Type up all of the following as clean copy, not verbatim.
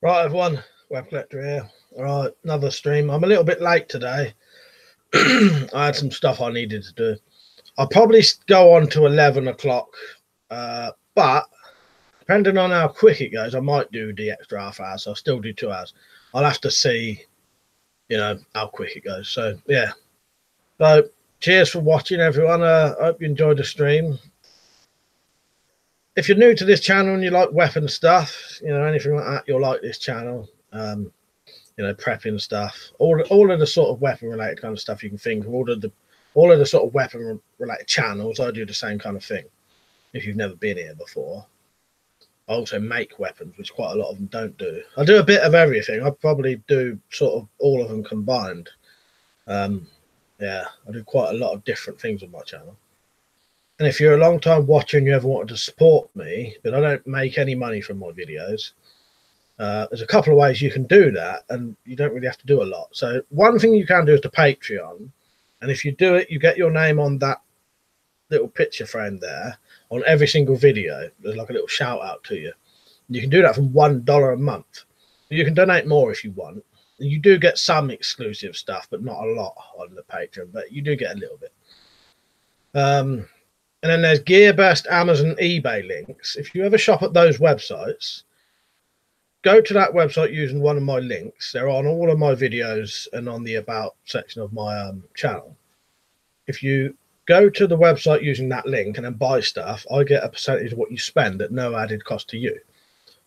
Right, everyone, WeaponCollector here. All right, another stream. I'm a little bit late today. I had some stuff I needed to do. I'll probably go on to 11 o'clock, but depending on how quick it goes, I might do the extra half hour, so I'll still do 2 hours. I'll have to see, you know, how quick it goes. So, yeah. So, cheers for watching, everyone. I hope you enjoyed the stream. If you're new to this channel and you like weapon stuff, you know, anything like that, you'll like this channel. You know, prepping stuff, all of the sort of weapon related kind of stuff you can think of, all of the sort of weapon related channels. I do the same kind of thing. If you've never been here before, I also make weapons, which quite a lot of them don't do. I do a bit of everything. I probably do sort of all of them combined. Yeah, I do quite a lot of different things on my channel. And if you're a long time watcher and you ever wanted to support me, but I don't make any money from my videos, there's a couple of ways you can do that, and you don't really have to do a lot. So one thing you can do is the Patreon, and if you do it, you get your name on that little picture frame there on every single video. There's like a little shout out to you. You can do that from $1 a month. You can donate more if you want. You do get some exclusive stuff, but not a lot on the Patreon, but you do get a little bit. And then there's GearBest, Amazon, eBay links. If you ever shop at those websites, go to that website using one of my links. They're on all of my videos and on the About section of my channel. If you go to the website using that link and then buy stuff, I get a percentage of what you spend at no added cost to you.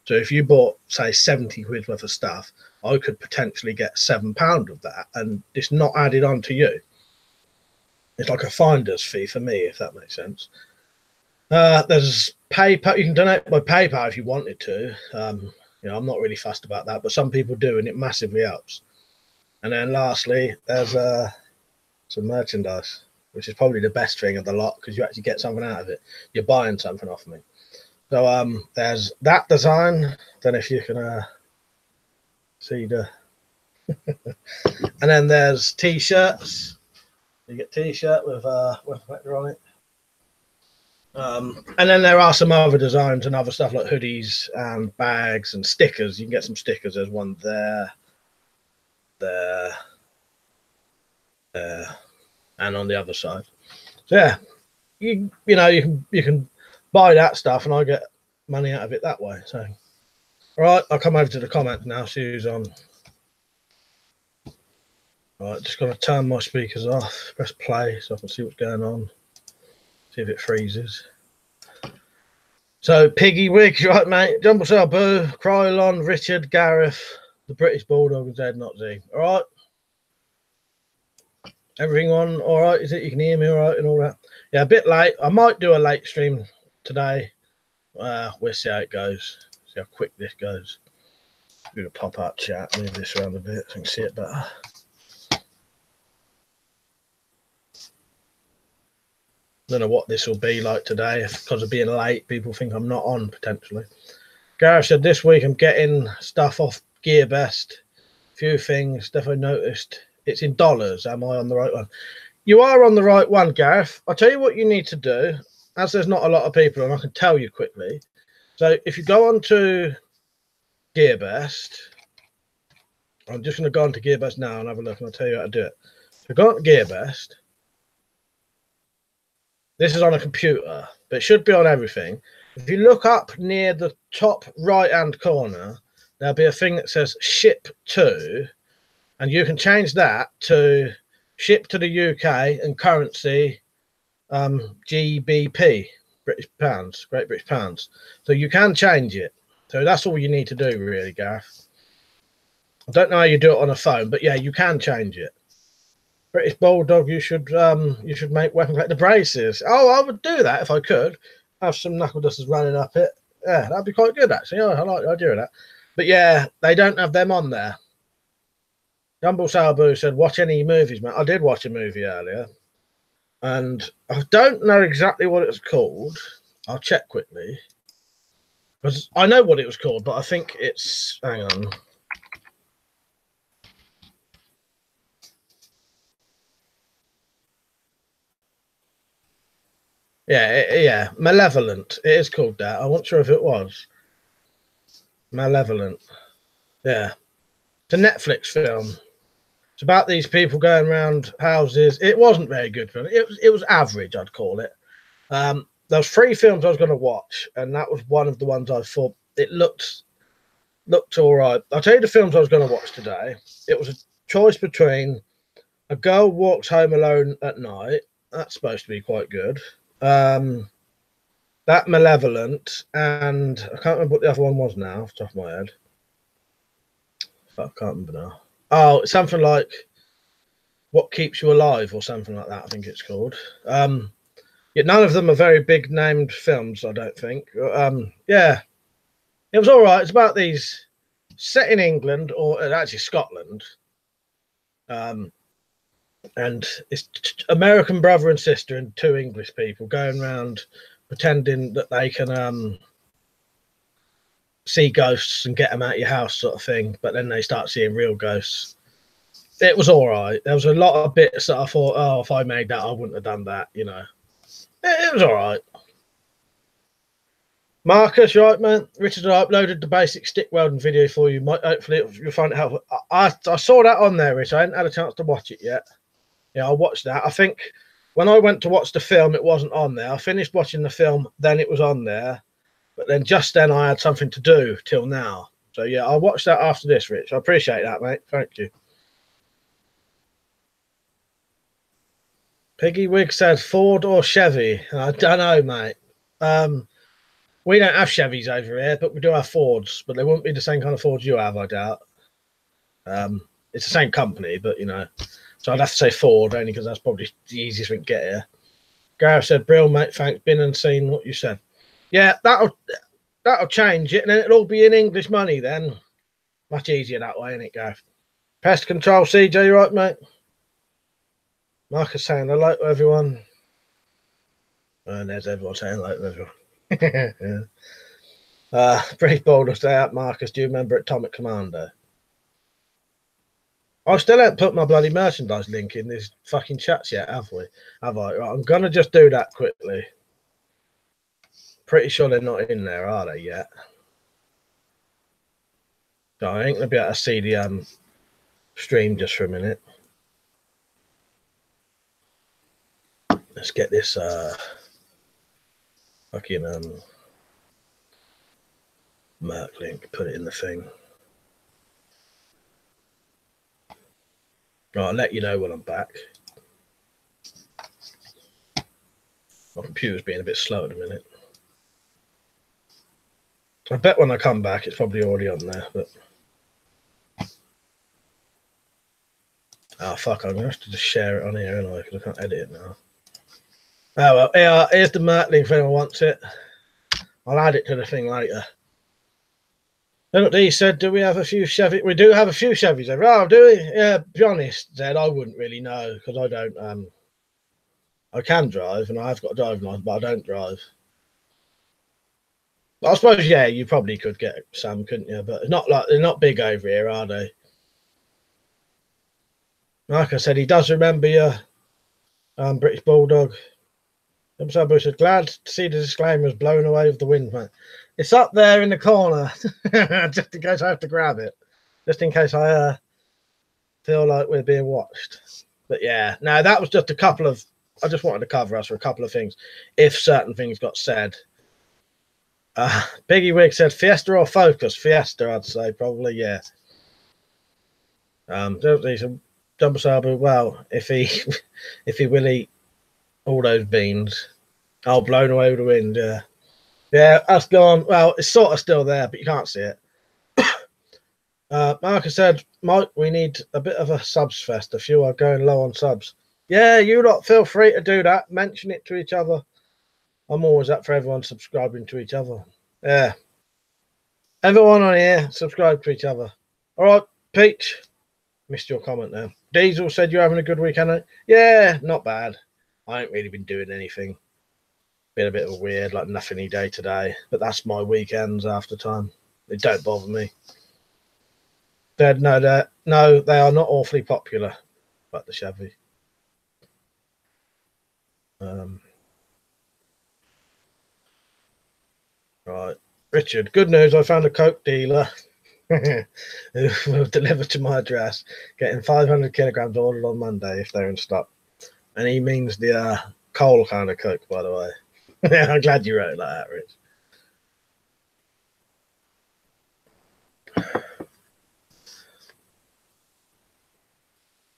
So if you bought, say, 70 quid worth of stuff, I could potentially get £7 of that, and it's not added on to you. It's like a finder's fee for me, if that makes sense. There's PayPal. You can donate by PayPal if you wanted to. You know, I'm not really fussed about that, but some people do, and it massively helps. And then lastly, there's some merchandise, which is probably the best thing of the lot, because you actually get something out of it. You're buying something off me. So there's that design. Then if you can see the... And then there's T-shirts. You get T-shirt with WeaponCollector on it. And then there are some other designs and other stuff like hoodies and bags and stickers. You can get some stickers. There's one there, and on the other side. So yeah, you know, you can buy that stuff, and I get money out of it that way. So, all right, I'll come over to the comments now. See who's on. All right, just got to turn my speakers off. Press play so I can see what's going on. See if it freezes. So, Piggy Wig, right, mate? Jumbo Boo, Krylon, Richard, Gareth, the British Bulldog, and Zed, not Z. All right. Everything on all right? Is it? You can hear me all right and all that? Yeah, a bit late. I might do a late stream today. We'll see how it goes. See how quick this goes. Do a pop-up chat. Move this around a bit so I can see it better. Don't know what this will be like today. Because of being late, people think I'm not on potentially. Gareth said this week I'm getting stuff off GearBest. Few things, stuff I noticed. It's in dollars. Am I on the right one? You are on the right one, Gareth. I'll tell you what you need to do, as there's not a lot of people, and I can tell you quickly. So if you go on to GearBest, I'm just going to go on to GearBest now and have a look, and I'll tell you how to do it. So go on to GearBest. This is on a computer, but it should be on everything. If you look up near the top right-hand corner, there'll be a thing that says ship to, and you can change that to ship to the UK and currency GBP, British pounds, Great British pounds. So you can change it. So that's all you need to do, really, Gareth. I don't know how you do it on a phone, but yeah, you can change it. British Bulldog, you should make WeaponCollector braces. Oh, I would do that if I could. Have some knuckle dusters running up it. Yeah, that'd be quite good, actually. Oh, I like the idea of that. But yeah, they don't have them on there. Jumbo Boo said, watch any movies, man. I did watch a movie earlier. And I don't know exactly what it was called. I'll check quickly. Because I know what it was called, but I think it's... Hang on. Yeah, Malevolent. It is called that. I wasn't sure if it was. Malevolent. Yeah. It's a Netflix film. It's about these people going around houses. It wasn't very good for it was average, I'd call it. There was 3 films I was going to watch, and that was one of the ones I thought it looked all right. I'll tell you the films I was going to watch today. It was a choice between A Girl Walks Home Alone at Night. That's supposed to be quite good. That Malevolent, and I can't remember what the other one was now off the top of my head. I can't remember now. Oh, it's something like What Keeps You Alive or something like that, I think it's called. Yet none of them are very big named films, I don't think. Yeah, it was all right. It's about these set in England, or actually Scotland. And it's American brother and sister and 2 English people going around pretending that they can see ghosts and get them out of your house sort of thing, but then they start seeing real ghosts. It was all right. There was a lot of bits that I thought, oh, if I made that, I wouldn't have done that, you know. It was all right. Marcus, right, man? Richard, I uploaded the basic stick welding video for you. Hopefully you'll find it helpful. I saw that on there, Rich. I hadn't had a chance to watch it yet. Yeah, I watched that. I think when I went to watch the film, it wasn't on there. I finished watching the film, then it was on there. But then just then I had something to do till now. So, yeah, I'll watch that after this, Rich. I appreciate that, mate. Thank you. Piggy Wig said Ford or Chevy. I don't know, mate. We don't have Chevys over here, but we do have Fords. But they wouldn't be the same kind of Fords you have, I doubt. It's the same company, but, you know. So I'd have to say Ford, only because that's probably the easiest we can get here. Gareth said, Brill, mate, thanks. Been and seen what you said. Yeah, that'll change it, and then it'll all be in English money then. Much easier that way, isn't it, Gareth? Pest Control, CJ, you right, mate? Marcus saying hello to everyone. And there's everyone saying hello to everyone. Yeah. Pretty bold to stay out, Marcus. Do you remember Atomic Commando? I still haven't put my bloody merchandise link in these fucking chats yet, have we? Have I? Right, I'm going to just do that quickly. Pretty sure they're not in there, are they, yet? So I ain't going to be able to see the stream just for a minute. Let's get this fucking Merc link, put it in the thing. Right, I'll let you know when I'm back. My computer's being a bit slow at the minute. I bet when I come back, it's probably already on there, but... Oh, fuck, I'm going to have to just share it on here, anyway, because I can't edit it now. Oh, well, yeah, here's the Merc link if anyone wants it. I'll add it to the thing later. Look, he said, do we have a few Chevys? We do have a few Chevys over. Oh, do we? Yeah, to be honest, Zed, I wouldn't really know, because I don't, I can drive, and I've got a driving license, but I don't drive. But I suppose, yeah, you probably could get some, couldn't you? But it's not like they're not big over here, are they? Like I said, he does remember your British Bulldog. Somebody said, glad to see the disclaimers blown away with the wind, mate. It's up there in the corner, just in case I have to grab it. Just in case I feel like we're being watched. But yeah, no, that was just a couple of... I just wanted to cover us for a couple of things, if certain things got said. Piggy Wig said, Fiesta or Focus? Fiesta, I'd say, probably, yeah. He said, Jumper Sabu, well, if he will eat all those beans. Oh, blown away with the wind, yeah. Yeah, that's gone. Well, it's sort of still there, but you can't see it. Marcus said, Mike, we need a bit of a subs fest. A few are going low on subs. Yeah, you lot feel free to do that. Mention it to each other. I'm always up for everyone subscribing to each other. Yeah. Everyone on here, subscribe to each other. All right, Peach. Missed your comment now. Diesel said you're having a good weekend. Yeah, not bad. I ain't really been doing anything. Been a bit of a weird, like nothing day today. But that's my weekends after time. It don't bother me. No, they are not awfully popular. But the Chevy. Right. Richard, good news. I found a coke dealer. who will deliver to my address, getting 500 kilograms ordered on Monday if they're in stock. And he means the coal kind of coke, by the way. I'm glad you wrote that out, Rich.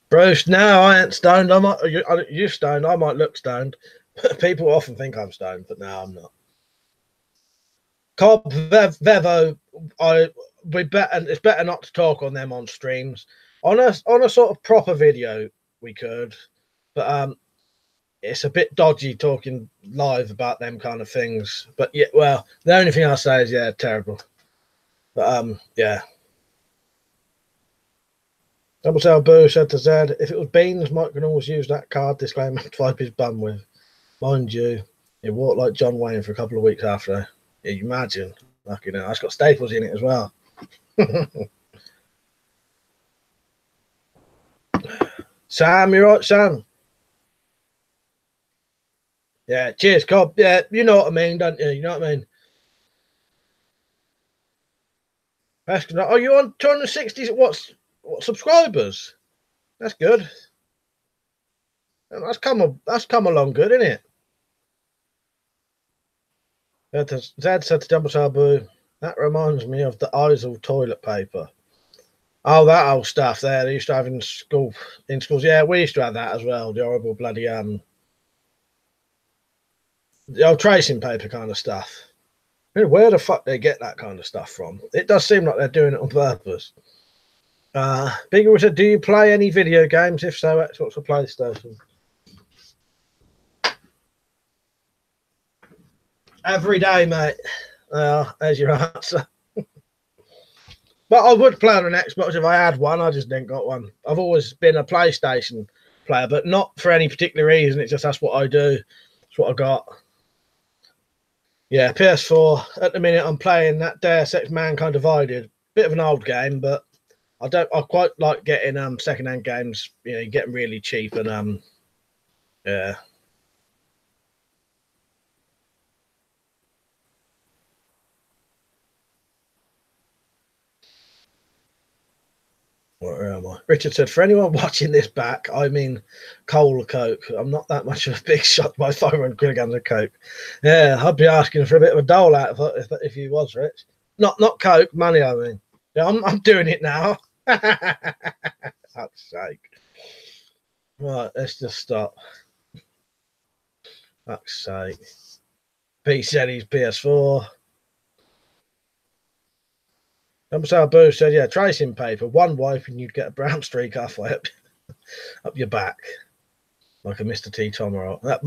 Bruce, no, I ain't stoned. You stoned. I might look stoned. People often think I'm stoned, but no, I'm not. Cobb, Vevo, it's better not to talk on them on streams. On a sort of proper video, we could, but it's a bit dodgy talking live about them kind of things. But yeah, well, the only thing I'll say is yeah, terrible. But yeah. 𝐊𝐶 said to Zed, if it was beans, Mike can always use that card disclaimer to wipe his bum with. Mind you, he walked like John Wayne for a couple of weeks after. Yeah, you imagine. Like, you know, it's got staples in it as well. Sam, you're right, Sam. Yeah, cheers, Cobb. Yeah, you know what I mean, don't you? You know what I mean? Are you on 260? What subscribers? That's good. That's come along good, isn't it? Zed said to 𝐊𝐶, that reminds me of the 𝐲𝐨𝐬𝐜 toilet paper. Oh, that old stuff there they used to have in schools. Yeah, we used to have that as well. The horrible bloody the old tracing paper kind of stuff. Where the fuck they get that kind of stuff from? It does seem like they're doing it on purpose. Bigger said, do you play any video games? If so, Xbox or PlayStation? Every day, mate. There's your answer. But I would play on an Xbox if I had one. I just didn't got one. I've always been a PlayStation player, but not for any particular reason. It's just that's what I do. That's what I got. Yeah, PS4. At the minute, I'm playing that Deus Ex Mankind Divided. Bit of an old game, but I quite like getting secondhand games. You know, you get them really cheap and yeah. Where am I? Richard said, for anyone watching this back, I mean 𝐶𝐽 I'm not that much of a big shot by 500 kilograms of coke. Yeah, I'd be asking for a bit of a dole out if he was rich. Not coke, money, I mean. Yeah, I'm doing it now. Fuck's sake. Right, let's just stop. Fuck's sake. Pete said he's PS4. 𝐊𝐶 said, yeah, tracing paper, one wipe and you'd get a brown streak halfway up your back. Like a Mr. T Tomahawk. That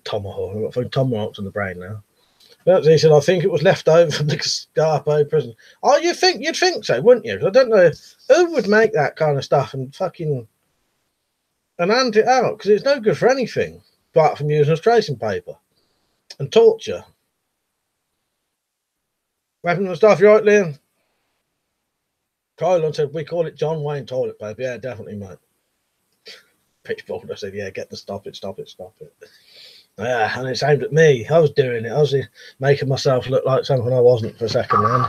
Tomahawk. I've got tomahawks in the brain now. But he said, I think it was left over from the Gestapo prison. Oh, you'd think so, wouldn't you? I don't know who would make that kind of stuff and fucking hand it out, because it's no good for anything apart from using as tracing paper and torture. Weapons and stuff, you right, Liam? Kylon said, we call it John Wayne toilet paper. Yeah, definitely, mate. Pitchboard, I said, yeah, get the stop it. Yeah, and it's aimed at me. I was doing it. I was making myself look like something I wasn't for a second then.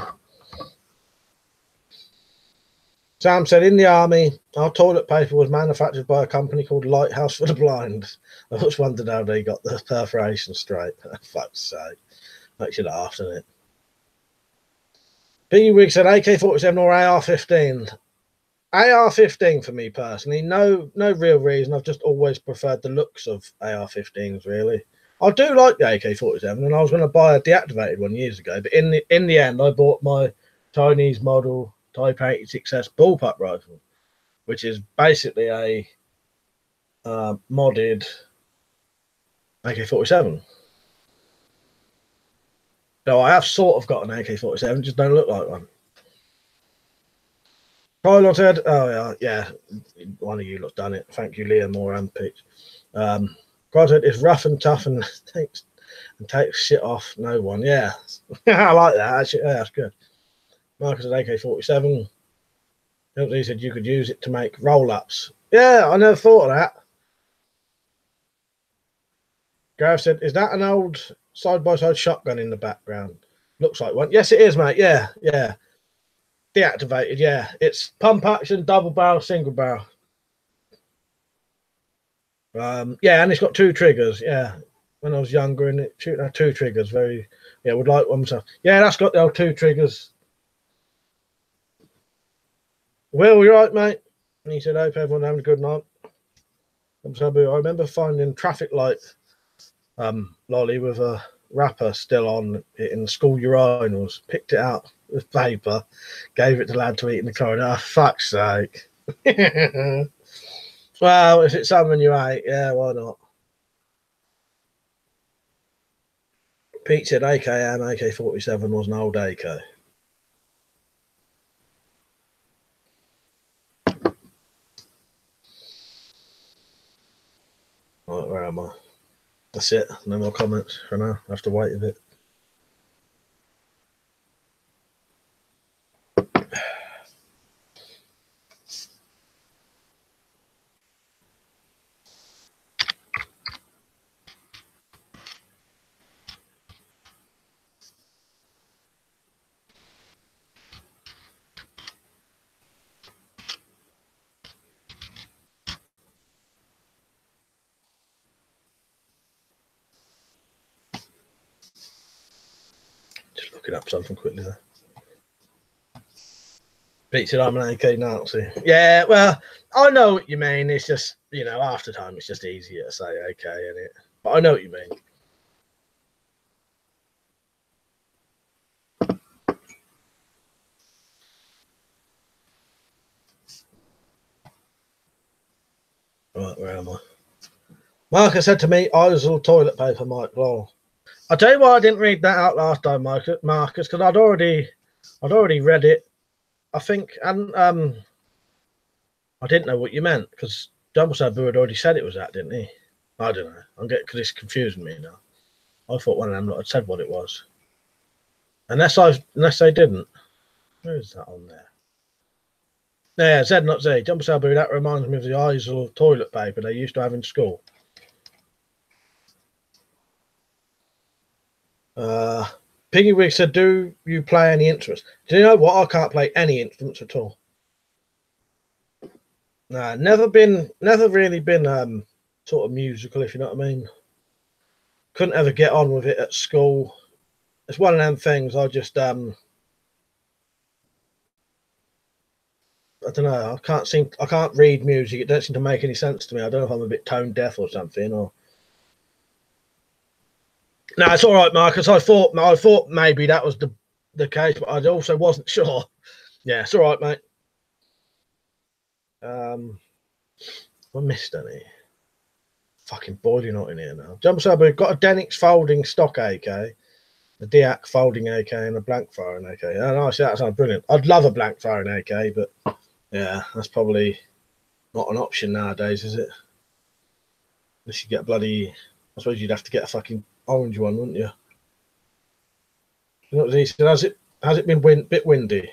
Sam said, in the army, our toilet paper was manufactured by a company called Lighthouse for the Blind. I just wondered how they got the perforation straight. Fuck's sake. Makes you laugh, doesn't it? B Wig said AK-47 or AR-15. AR-15 for me personally. No real reason. I've just always preferred the looks of AR-15s, really. I do like the AK-47, and I was going to buy a deactivated one years ago, but in the end, I bought my Chinese model Type 86S bullpup rifle, which is basically a modded AK-47. So I have sort of got an AK-47, just don't look like one. Kylon said, oh yeah, one of you lot's done it. Thank you, Liam, more and Pitch. Kylon said, it's rough and tough and takes shit off no one. Yeah, I like that. Actually, yeah, that's good. Marcus said AK-47. He said you could use it to make roll-ups. Yeah, I never thought of that. Gareth said, is that an old side-by-side shotgun in the background? Looks like one. Yes, it is, mate. Yeah. Deactivated, yeah. It's pump action, double barrel, single barrel. Yeah, and it's got 2 triggers. Yeah, when I was younger, and it had 2 triggers. Very, yeah, would like one myself. Yeah, that's got the old 2 triggers. Will, you're right, mate. And he said, "Hope everyone having a good night." I remember finding traffic light lolly with a wrapper still on it in the school urinals. Picked it out with paper, gave it to the lad to eat in the corridor. Oh, fuck's sake. Well, if it's something you ate, yeah, why not? Pete said AKM, AK-47 was an old AK. Right, where am I? That's it. No more comments for now. I have to wait a bit. Just looking up something quickly there. Pete said I'm an AK Nazi. Yeah, well, I know what you mean. It's just, you know, after time, it's just easier to say AK, isn't it? But I know what you mean. Right, where am I? Marcus said to me, 𝐲𝐨𝐬𝐜 toilet paper, Mike Lowell. I'll tell you why I didn't read that out last time, Marcus, because I'd already read it. I think, and I didn't know what you meant, because Dumbledore had already said it was that, didn't he? I don't know. I'm getting, because it's confusing me now. I thought one of them had said what it was. Unless they didn't. Where is that on there? Yeah, Z not Z. Dumbledore, that reminds me of the 𝐲𝐬𝐜 toilet paper they used to have in school. Piggywig said, "Do you play any instruments?" Do you know what? I can't play any instruments at all. Nah, never really been sort of musical, if you know what I mean. Couldn't ever get on with it at school. It's one of them things. I just I don't know. I can't read music. It doesn't seem to make any sense to me. I don't know if I'm a bit tone deaf or something, or. No, it's all right, Marcus. I thought maybe that was the case, but I also wasn't sure. Yeah, it's all right, mate. I missed any. Fucking boiling hot in here now. We've got a Denix folding stock AK, a Diak folding AK, and a blank firing AK. Oh, nice. That sounds brilliant. I'd love a blank firing AK, but yeah, that's probably not an option nowadays, is it? Unless you get a bloody. I suppose you'd have to get a fucking orange one, wouldn't you? You know what he said? Has it been bit windy?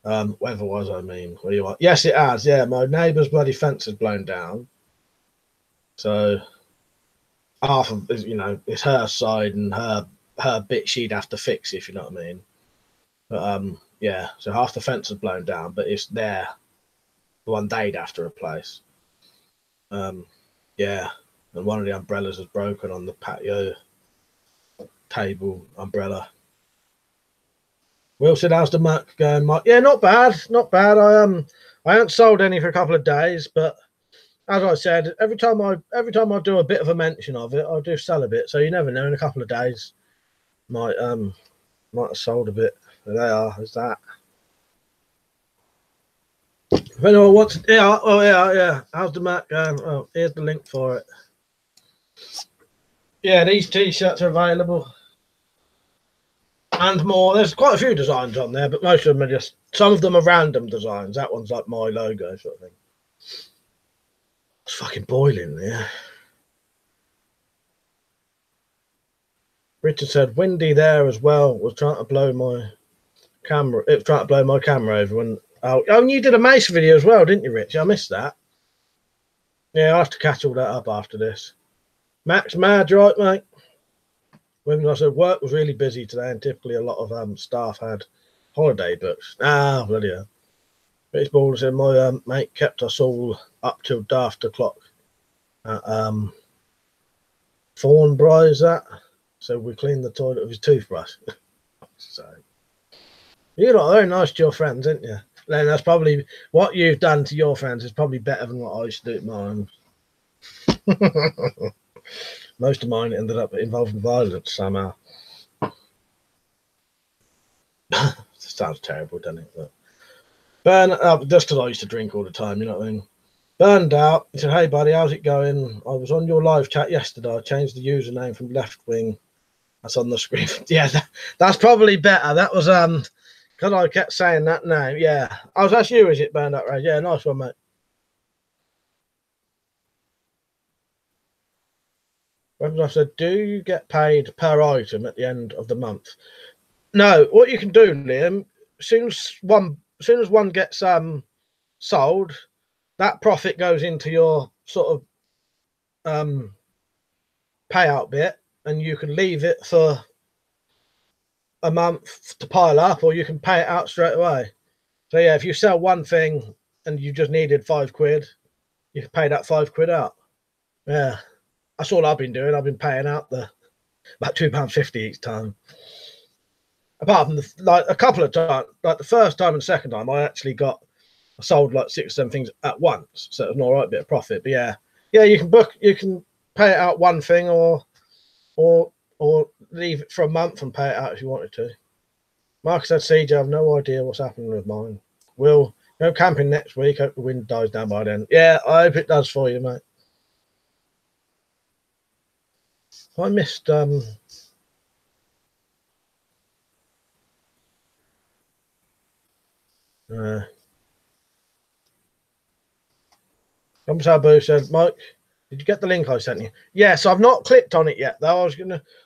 Weather-wise, I mean. Where you are? Yes, it has. Yeah, my neighbour's bloody fence has blown down. So half of, you know, it's her side and her bit she'd have to fix, if you know what I mean. But yeah, so half the fence is blown down, but it's the one they'd have to replace. Yeah, and one of the umbrellas was broken on the patio table umbrella. Will said, "How's the Mac going, Mike?" Yeah, not bad, not bad. I haven't sold any for a couple of days, but as I said, every time I do a bit of a mention of it, I do sell a bit. So you never know. In a couple of days, might have sold a bit. There they are. Is that? If anyone wants, yeah, oh yeah. How's the Mac going? Oh, here's the link for it. Yeah, these t-shirts are available. And more. There's quite a few designs on there, but most of them are just, some of them are random designs. That one's like my logo sort of thing. It's fucking boiling there. Richard said, "Windy there as well. Was trying to blow my camera. It was trying to blow my camera over when." Oh, and you did a Mace video as well, didn't you, Rich? I missed that. Yeah, I'll have to catch all that up after this. Max Mad, right, mate? When I said work was really busy today, and typically a lot of staff had Holiday books. Ah, bloody hell. British Ball said my mate kept us all up till daft o'clock at Thornbury, is that? So we cleaned the toilet with his toothbrush. So you're not very nice to your friends, aren't you? Then that's probably what you've done to your friends is probably better than what I used to do to mine. Most of mine ended up involved in violence somehow. Sounds terrible, doesn't it? But just because I used to drink all the time, you know what I mean? Burned out. He said, "Hey, buddy, how's it going? I was on your live chat yesterday. I changed the username from Left Wing. That's on the screen." Yeah, that's probably better. That was because I kept saying that name. Yeah. Oh, that's you, is it, Burned Out Ray? Yeah, nice one, mate. I said, "Do you get paid per item at the end of the month?" No. What you can do, Liam, as soon as one gets sold, that profit goes into your sort of payout bit, and you can leave it for a month to pile up, or you can pay it out straight away. So yeah, if you sell one thing and you just needed £5, you can pay that £5 out. Yeah, that's all I've been doing. I've been paying out about £2.50 each time. Apart from like a couple of times, like the first time and second time, I sold like 6 or 7 things at once, so it was an all right bit of profit. But yeah, you can pay it out one thing, or leave it for a month and pay it out if you wanted to. Marcus said, "CJ, I have no idea what's happening with mine. We'll go camping next week. Hope the wind dies down by then." Yeah, I hope it does for you, mate. I missed Boo said, "Mike, did you get the link I sent you?" Yes, I've not clicked on it yet, though.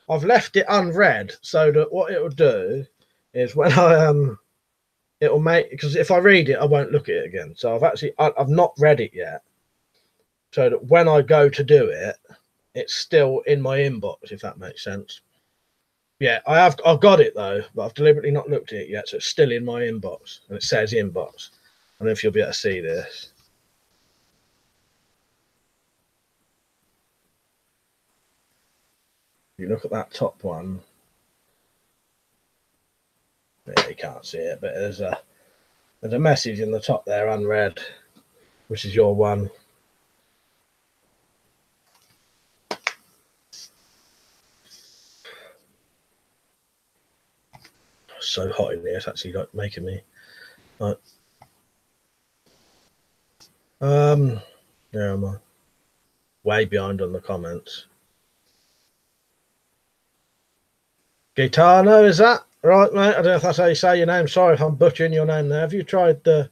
I've left it unread so that what it will do is when it'll make, because if I read it, I won't look at it again. So I've not read it yet, so that when I go to do it, it's still in my inbox, if that makes sense. Yeah, I've got it though, but I've deliberately not looked at it yet, so it's still in my inbox, and it says inbox. I don't know if you'll be able to see this. You look at that top one. Yeah, you can't see it, but there's a message in the top there, unread, which is your one. It's so hot in here, it's actually like making me like yeah, I'm way behind on the comments. Gaetano, is that right, mate? I don't know if that's how you say your name. Sorry if I'm butchering your name there. Have you tried the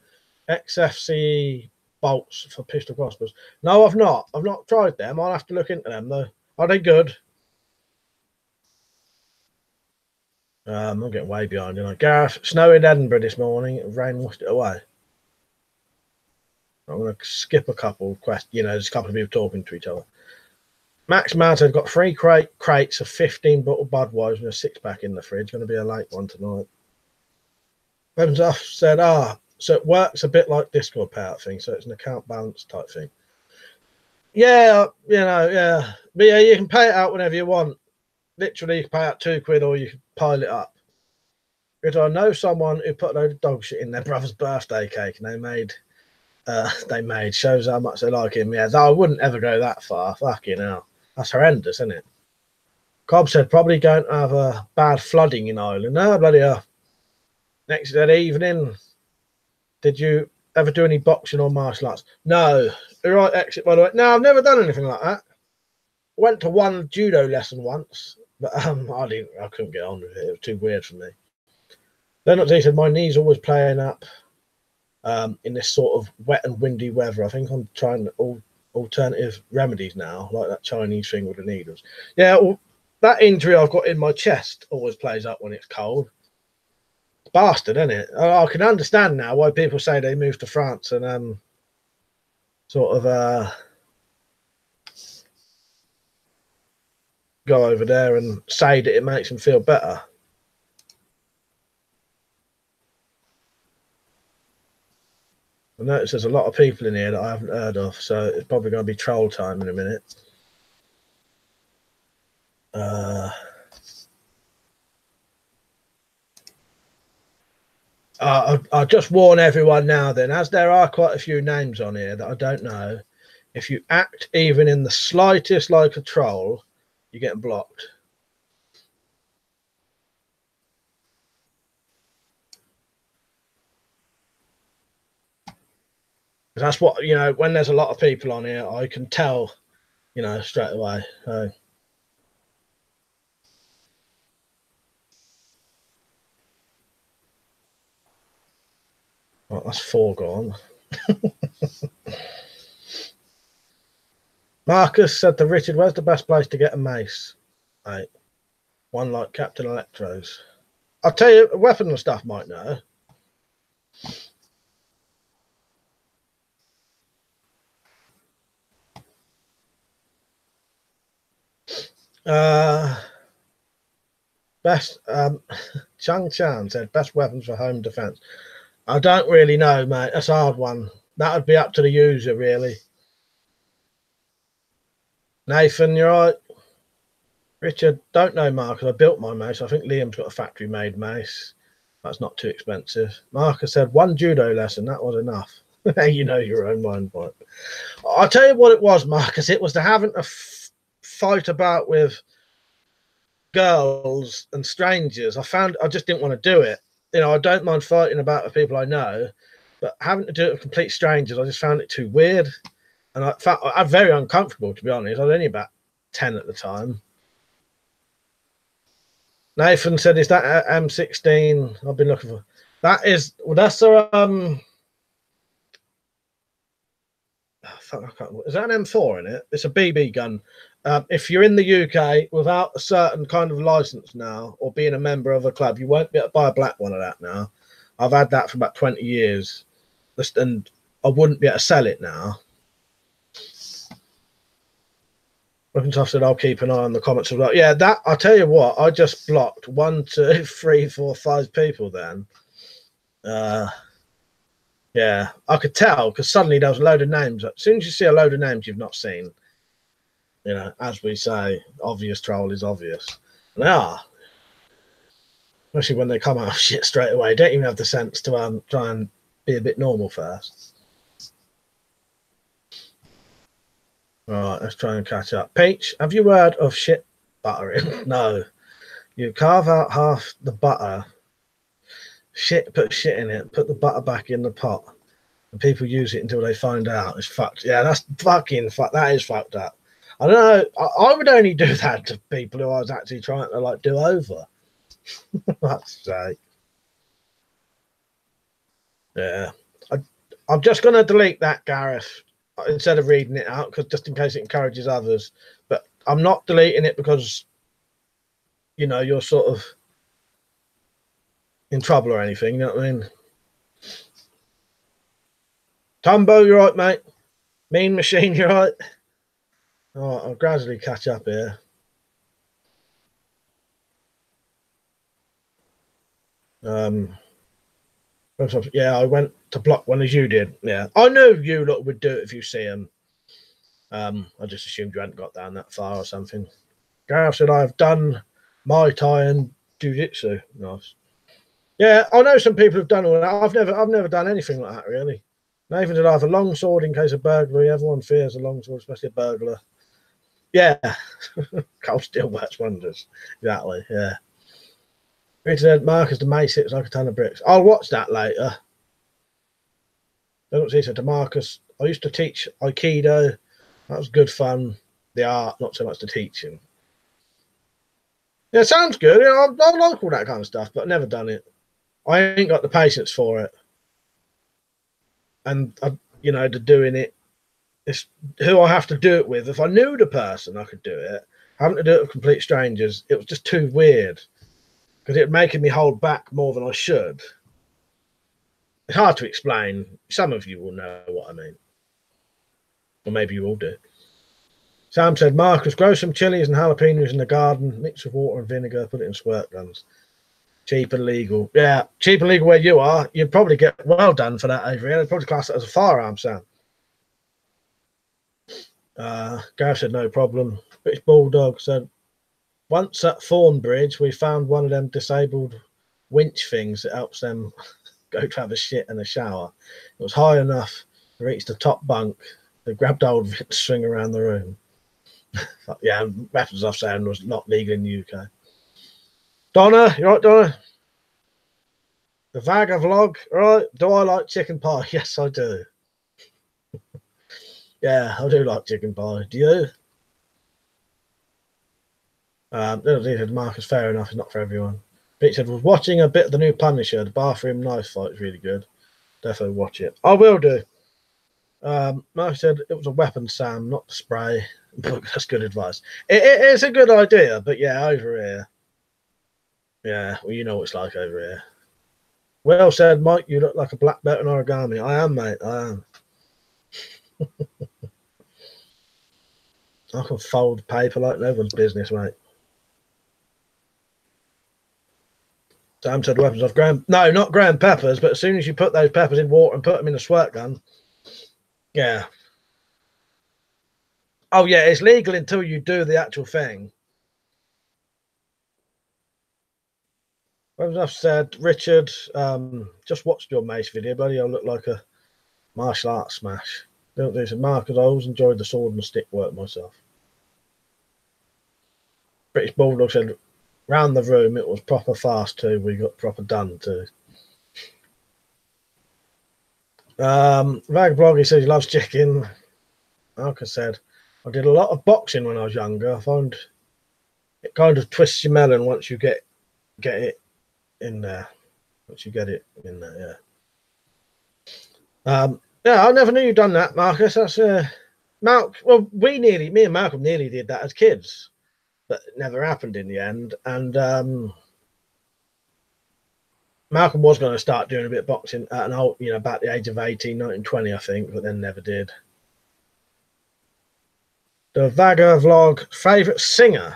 XFCE bolts for pistol crossbows? No, I've not. I've not tried them. I'll have to look into them though. Are they good? I'm getting way behind, you know. Gareth, snow in Edinburgh this morning. Rain washed it away. I'm going to skip a couple of questions. You know, there's a couple of people talking to each other. Max Mountain got 3 crates of 15 bottle Budweiser and a 6-pack in the fridge. Going to be a late one tonight. Weapons Off said, so it works a bit like Discord payout thing. So it's an account balance type thing. Yeah, you know, yeah. But yeah, you can pay it out whenever you want. Literally, you can pay out £2 or you can pile it up. Because I know someone who put a load of dog shit in their brother's birthday cake, and they made shows how much they like him. Yeah, I wouldn't ever go that far. Fucking hell. That's horrendous, isn't it? Cobb said, probably going to have a bad flooding in Ireland. No, bloody hell. Next that evening, did you ever do any boxing or martial arts? No. The right exit, by the way. No, I've never done anything like that. Went to one judo lesson once, but I couldn't get on with it. It was too weird for me. Leonard Z said, my knee's always playing up in this sort of wet and windy weather. I think I'm trying alternative remedies now, like that Chinese thing with the needles. Yeah, well, that injury I've got in my chest always plays up when it's cold. It's bastard, isn't it? I can understand now why people say they move to France and sort of go over there and say that it makes them feel better. I notice there's a lot of people in here that I haven't heard of, so it's probably going to be troll time in a minute. I'll just warn everyone now then, as there are quite a few names on here that I don't know, if you act even in the slightest like a troll, you're getting blocked. That's what, you know, when there's a lot of people on here, I can tell, you know, straight away. So. Well, that's 4 gone. Marcus said to Richard, where's the best place to get a mace? Right. One like Captain Electro's. I'll tell you, weapon and stuff might know. Best Chung Chan said best weapons for home defense. I don't really know, mate. That's a hard one. That would be up to the user, really. Nathan, you're right. Richard, don't know, Marcus. I built my mace. I think Liam's got a factory made mace. That's not too expensive. Marcus said 1 judo lesson. That was enough. You know your own mind, but I'll tell you what it was, Marcus. It was the having a fight about with girls and strangers. I just didn't want to do it. You know, I don't mind fighting about with people I know, but having to do it with complete strangers, I just found it too weird. And I felt I'm very uncomfortable, to be honest. I was only about 10 at the time. Nathan said, is that M16? I've been looking for. That is, well, that's a, is that an M4 in it? It's a BB gun. If you're in the UK without a certain kind of license now, or being a member of a club, you won't be able to buy a black one of that now. I've had that for about 20 years, and I wouldn't be able to sell it now. Weapons said, I'll keep an eye on the comments. Yeah, that, I'll tell you what, I just blocked 1, 2, 3, 4, 5 people then. Yeah, I could tell because suddenly there was a load of names. As soon as you see a load of names you've not seen, you know, as we say, obvious troll is obvious. And they are. Especially when they come out of shit straight away. Don't even have the sense to try and be a bit normal first. Right, let's try and catch up. Peach, have you heard of shit buttering? No. You carve out half the butter, put shit in it, put the butter back in the pot, and people use it until they find out it's fucked. Yeah, that's fucking fucked. That is fucked up. I don't know. I would only do that to people who I was actually trying to like do over. That's sake. Yeah. I'm just going to delete that, Gareth, instead of reading it out, because just in case it encourages others. But I'm not deleting it because, you know, you're sort of in trouble or anything. You know what I mean? Tumbo, you're right, mate. Mean Machine, you're right. Oh, I'll gradually catch up here. Yeah, I went to block one as you did. Yeah, I knew you lot would do it if you see him. I just assumed you hadn't got down that far or something. Gareth said, I've done Muay Thai and Jiu-Jitsu. Nice. Yeah, I know some people have done all that. I've never done anything like that, really. Nathan said, I have a long sword in case of burglary. Everyone fears a long sword, especially a burglar. Yeah, cold steel works wonders. Exactly, yeah. Richard said, Marcus, the mace hits like a ton of bricks. I'll watch that later. He said to Marcus, I used to teach Aikido. That was good fun. The art, not so much the teaching. Yeah, sounds good. You know, I like all that kind of stuff, but I've never done it. I ain't got the patience for it. And, you know, the doing it, it's who I have to do it with. If I knew the person, I could do it. Having to do it with complete strangers, it was just too weird. Because it making me hold back more than I should. It's hard to explain. Some of you will know what I mean. Or maybe you all do. Sam said, Marcus, grow some chilies and jalapenos in the garden, mix with water and vinegar, put it in squirt guns. Cheap and legal. Yeah, cheap and legal where you are. You'd probably get well done for that over here. They'd probably class it as a firearm sound. Gareth said no problem. British Bulldog said, once at Thornbridge, we found one of them disabled winch things that helps them go to have a shit and a shower. It was high enough to reach the top bunk. They grabbed old Vic to swing around the room. Yeah, weapons off sound was not legal in the UK. Donna, you right, Donna? The Vagga vlog, right? Do I like chicken pie? Yes, I do. Yeah, I do like chicken pie. Do you? Marcus, fair enough. It's not for everyone. Pete said, was watching a bit of the new Punisher. The bathroom knife fight is really good. Definitely watch it. I will do. Marcus said it was a weapon, Sam, not the spray. That's good advice. It is a good idea, but yeah, over here. Yeah, well, you know what it's like over here. Well said, Mike. You look like a black belt in origami. I am, mate. I am. I can fold paper like no one's business, mate. Sam said weapons off ground. No, not ground peppers, but as soon as you put those peppers in water and put them in a squirt gun, yeah. Oh, yeah, it's legal until you do the actual thing. Weapons off said, Richard, just watched your Mace video, buddy. I look like a martial arts smash. Don't do some Marcus. I always enjoyed the sword and stick work myself. British Bulldog said, round the room, it was proper fast too. We got proper done too. Vagblog, he says he loves chicken. Marcus said, I did a lot of boxing when I was younger. I find it kind of twists your melon once you get it in there. Once you get it in there, yeah. Yeah, I never knew you'd done that, Marcus. That's well, me and Malcolm nearly did that as kids, but it never happened in the end. And Malcolm was going to start doing a bit of boxing at an old, about the age of 18, 19, 20, I think, but then never did. The Vagga vlog favourite singer.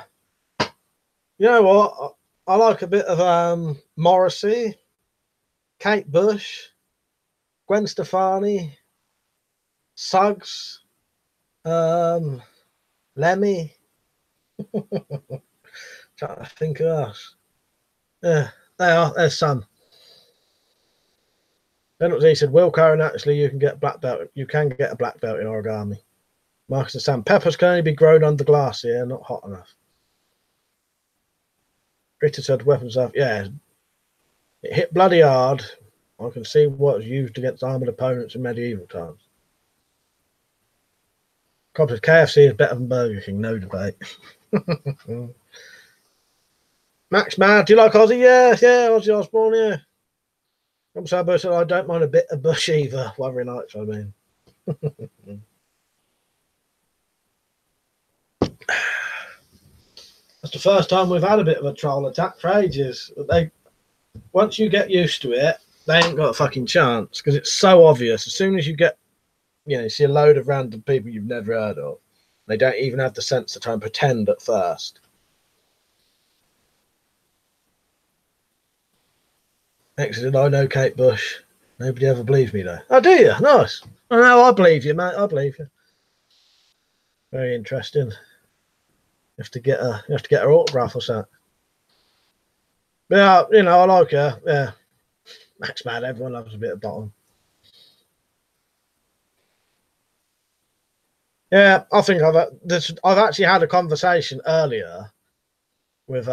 You know what? I like a bit of Morrissey, Kate Bush, Gwen Stefani, Suggs, Lemmy. Trying to think of us. Yeah, they are. There's some. Then he said, 𝐊𝐿𝐿, actually, you can get black belt. You can get a black belt in origami. Marcus and Sam, peppers can only be grown under glass here, not hot enough. Richard said, weapons off. Yeah, it hit bloody hard. I can see what was used against armoured opponents in medieval times. Cobb said, KFC is better than Burger King, no debate. Max Mad, do you like Ozzy? Yeah, Ozzy Osbourne, yeah. Rob Sabo said, I don't mind a bit of Bush either. Wuthering Nights, I mean. That's the first time we've had a bit of a troll attack for ages. Once you get used to it, they ain't got a fucking chance because it's so obvious. As soon as you get, you see a load of random people you've never heard of, they don't even have the sense to try and pretend at first. Next, I know Kate Bush. Nobody ever believes me though. Oh, do you? Nice. Oh no, I believe you, mate. I believe you. Very interesting. You have to get her autograph or something. Yeah, I like her. Yeah, Max Mad. Everyone loves a bit of bottom. Yeah, I think I've actually had a conversation earlier with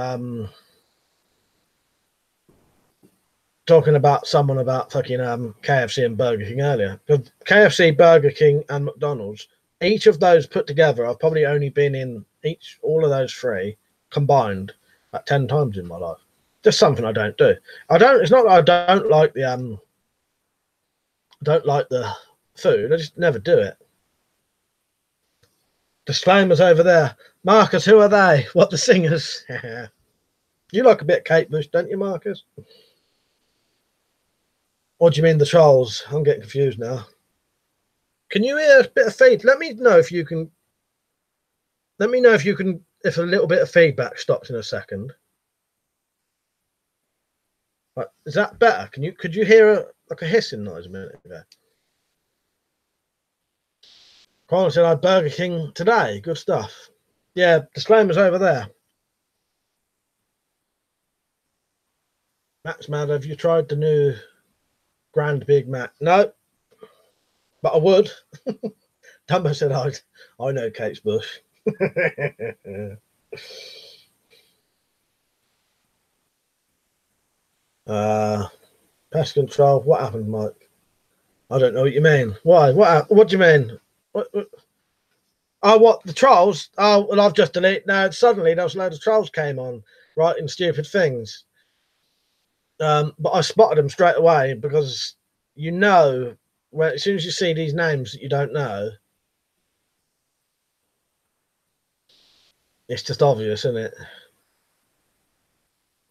talking about someone about fucking KFC and Burger King earlier. Because KFC, Burger King, and McDonald's, each of those put together, I've probably only been in all of those three combined about 10 times in my life. Just something I don't do. It's not that I don't like the food. I just never do it. Disclaimers over there. Marcus, who are they? What, the singers? You like a bit of Kate Bush, don't you, Marcus? What do you mean the trolls? I'm getting confused now. Can you hear a bit of feed? Let me know if you can. Let me know if a little bit of feedback stops in a second. Right, is that better? Could you hear like a hissing noise a minute ago? Colin said I had Burger King today. Good stuff. Yeah, disclaimer's over there. Matt's mad. Have you tried the new Grand Big Mac? No, but I would. Dumbo said I know Kate's Bush. Pest control. What happened, Mike? I don't know what you mean. Why? What do you mean? What? Oh, what, the trolls? Oh, well, I've just deleted. Now suddenly those loads of trolls came on writing stupid things. But I spotted them straight away because you know, as soon as you see these names that you don't know, it's just obvious, isn't it?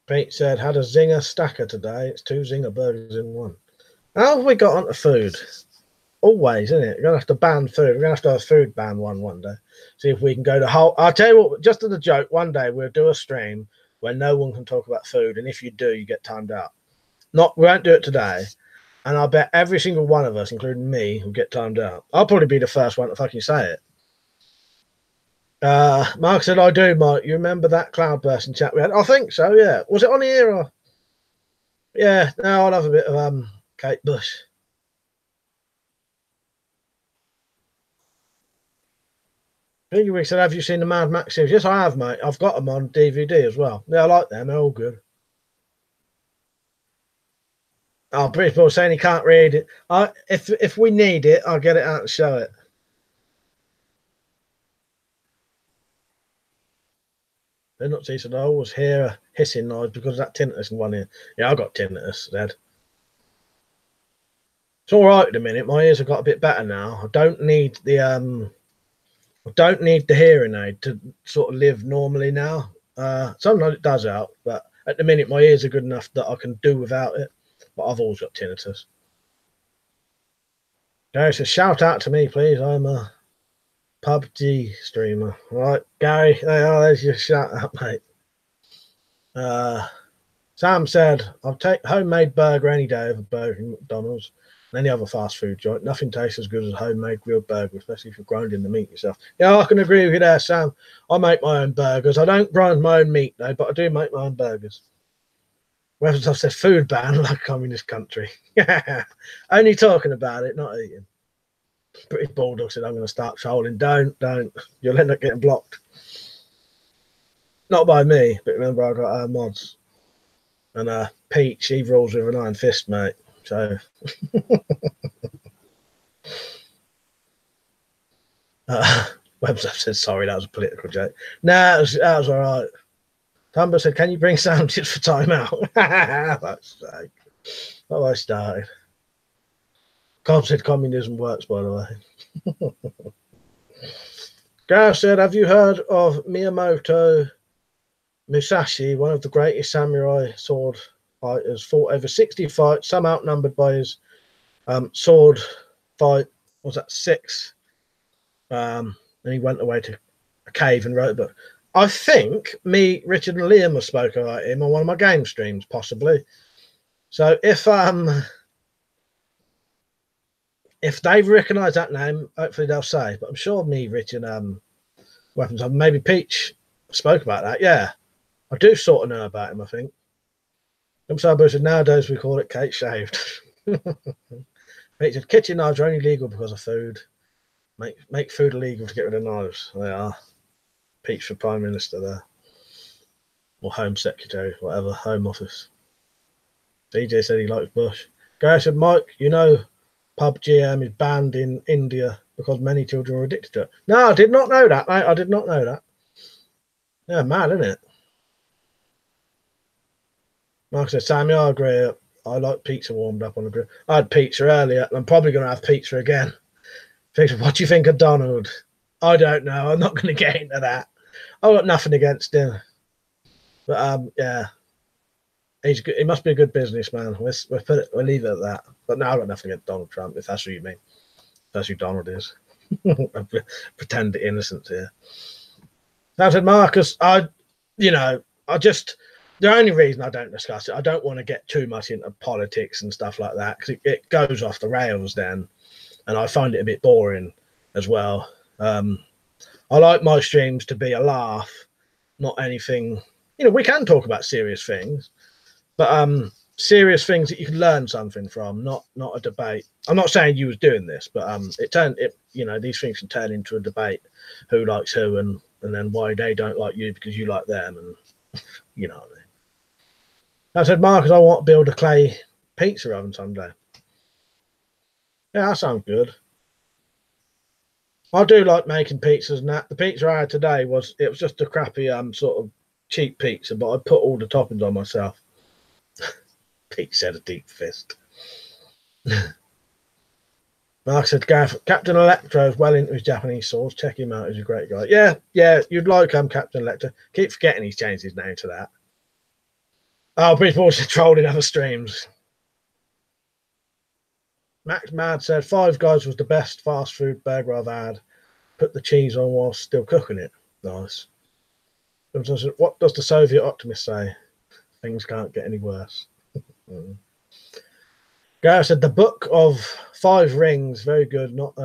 Pete said, had a zinger stacker today. It's 2 zinger burgers in one. How have we got onto food? Always, isn't it? We're going to have to ban food. We're going to have to have a food ban one day. See if we can go to whole. I'll tell you what, just as a joke, one day we'll do a stream where no one can talk about food. And if you do, you get timed out. We won't do it today. And I bet every single one of us, including me, will get timed out. I'll probably be the first one to fucking say it. Mark said, I do, Mike. You remember that cloudburst in chat we had? I think so, yeah. Was it on here or? Yeah, no, I'll have a bit of Kate Bush. We said, have you seen the Mad Max series? Yes, I have, mate. I've got them on DVD as well. Yeah, I like them. They're all good. Oh, British Bull saying he can't read it. If we need it, I'll get it out and show it. They're not decent. I always hear a hissing noise because of that tinnitus in one ear. Yeah, I got tinnitus, Dad. It's all right at the minute. My ears have got a bit better now. I don't need the hearing aid to sort of live normally now. Sometimes it does help, but at the minute my ears are good enough that I can do without it. But I've always got tinnitus. Gary says, shout out to me, please. I'm a PUBG streamer. All right, Gary, there's your shout out, mate. Sam said, I'll take homemade burger any day over Burger King, McDonald's, and any other fast food joint. Nothing tastes as good as a homemade grilled burger, especially if you're grinding the meat yourself. Yeah, I can agree with you there, Sam. I make my own burgers. I don't grind my own meat, though, but I do make my own burgers. Whereas I've said food ban like a communist country. Only talking about it, not eating. British Bulldog said, I'm going to start trolling. Don't. You'll end up getting blocked. Not by me, but remember I got mods. And Pete, she rules with an iron fist, mate. So Webster said, sorry, that was a political joke. Nah, that was all right. Tumber said, can you bring sandwiches for timeout? That's like, oh, I started. Cobb said communism works, by the way. Gareth said, have you heard of Miyamoto Musashi, one of the greatest samurai sword fighters, fought over 60 fights, some outnumbered by his sword fight, was that 6? And he went away to a cave and wrote a book. I think me, Richard and Liam have spoken about him on one of my game streams, possibly. So if they've recognised that name, hopefully they'll say. But I'm sure me, Richard, Weapons, maybe Peach spoke about that. Yeah, I do sort of know about him, I think. Said, nowadays we call it 𝐾𝐈. Peach said, kitchen knives are only legal because of food. Make food illegal to get rid of knives. They are. Peach for Prime Minister there. Or Home Secretary, whatever, Home Office. DJ said he likes Bush. Gary said, Mike, you know PUBG is banned in India because many children are addicted to it. No, I did not know that, mate. I did not know that. Yeah, mad, isn't it? Mark said, Sammy, I agree. I like pizza warmed up on the grill. I had pizza earlier, and I'm probably going to have pizza again. What do you think of Donald? I don't know. I'm not going to get into that. I've got nothing against him. But, yeah. He's good. He must be a good businessman. We'll leave it at that. But no, I've got nothing against Donald Trump, if that's what you mean. That's who Donald is. Pretend innocence here. Now said Marcus, the the only reason I don't discuss it, I don't want to get too much into politics and stuff like that, because it goes off the rails then, and I find it a bit boring as well. I like my streams to be a laugh, not anything. You know, we can talk about serious things, but serious things that you can learn something from, not a debate. I'm not saying you was doing this, but you know, these things can turn into a debate, who likes who, and then why they don't like you because you like them, and you know what I mean. I said, Marcus, I want to build a clay pizza oven someday. Yeah, that sounds good. I do like making pizzas and that. The pizza I had today was just a crappy sort of cheap pizza, but I put all the toppings on myself. Pete said a deep fist. Mark said, Gaff, Captain Electro is well into his Japanese sauce. Check him out. He's a great guy. Yeah, you'd like Captain Electro. Keep forgetting he's changed his name to that. Oh, people also trolled in other streams. Max Mad said, Five Guys was the best fast food burger I've had. Put the cheese on while still cooking it. Nice. What does the Soviet optimist say? Things can't get any worse. Gareth said, the Book of Five Rings, very good, not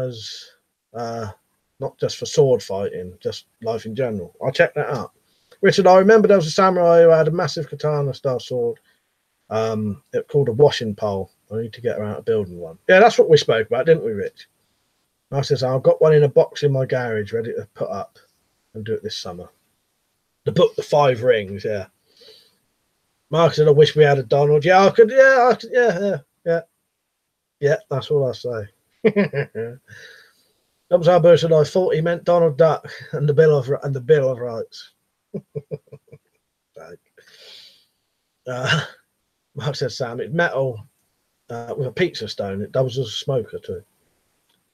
just for sword fighting, just life in general. I'll check that out. Richard, I remember there was a samurai who had a massive katana style sword. It called a washing pole. I need to get around to building one. Yeah, that's what we spoke about, didn't we, Rich? I says, I've got one in a box in my garage ready to put up and do it this summer. The book, The Five Rings, yeah. Mark said, I wish we had a Donald. Yeah, I could, yeah, that's all I say. Abu said, I thought he meant Donald Duck and the Bill of Rights. Mark said, Sam, it's metal with a pizza stone. It doubles as a smoker too.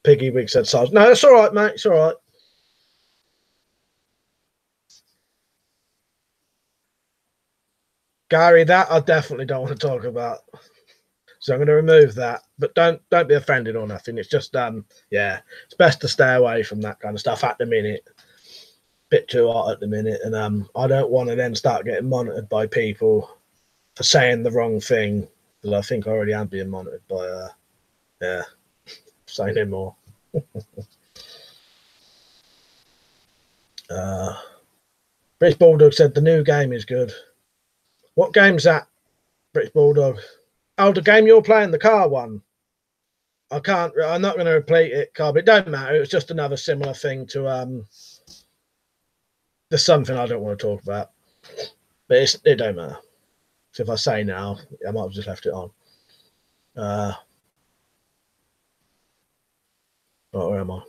Piggy Wig said, size. No, it's all right, mate. It's all right. Gary, that I definitely don't want to talk about. So I'm going to remove that. But don't be offended or nothing. It's just yeah, it's best to stay away from that kind of stuff at the minute. Bit too hot at the minute, and I don't want to then start getting monitored by people for saying the wrong thing, because I think I already am being monitored by yeah, say no more. British Bulldog said the new game is good. What game's that, British Bulldog? Oh, the game you're playing, the car one. I'm not going to repeat it, car, but it don't matter. It was just another similar thing to there's something I don't want to talk about, but it don't matter. So if I say now, I might have just left it on. Where am I?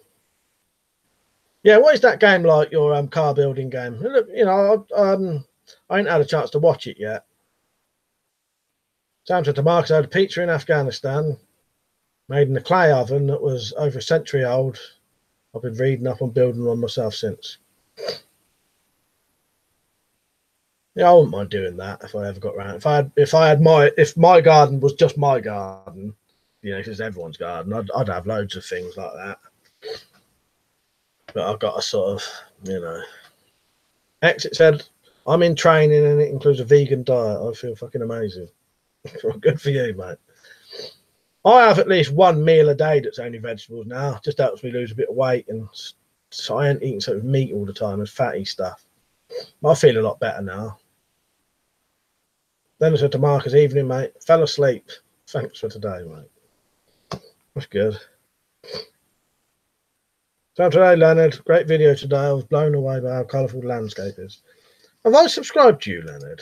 Yeah, what is that game like, your car building game? Look, you know, I ain't had a chance to watch it yet. Sam said to Marcus, I had a pizza in Afghanistan, made in a clay oven that was over a century old. I've been reading up on building one myself since. Yeah, I wouldn't mind doing that if I ever got around. If my garden was just my garden, you know, because everyone's garden, I'd have loads of things like that. But I've got a sort of, you know. Exit said, I'm in training and it includes a vegan diet. I feel fucking amazing. Good for you, mate. I have at least one meal a day that's only vegetables now. Just helps me lose a bit of weight, and so I ain't eating sort of meat all the time and fatty stuff. I feel a lot better now. Then I said to Marcus, evening, mate. Fell asleep. Thanks for today, mate. That's good. So today, Leonard, great video today. I was blown away by how colourful the landscape is. Have I subscribed to you, Leonard?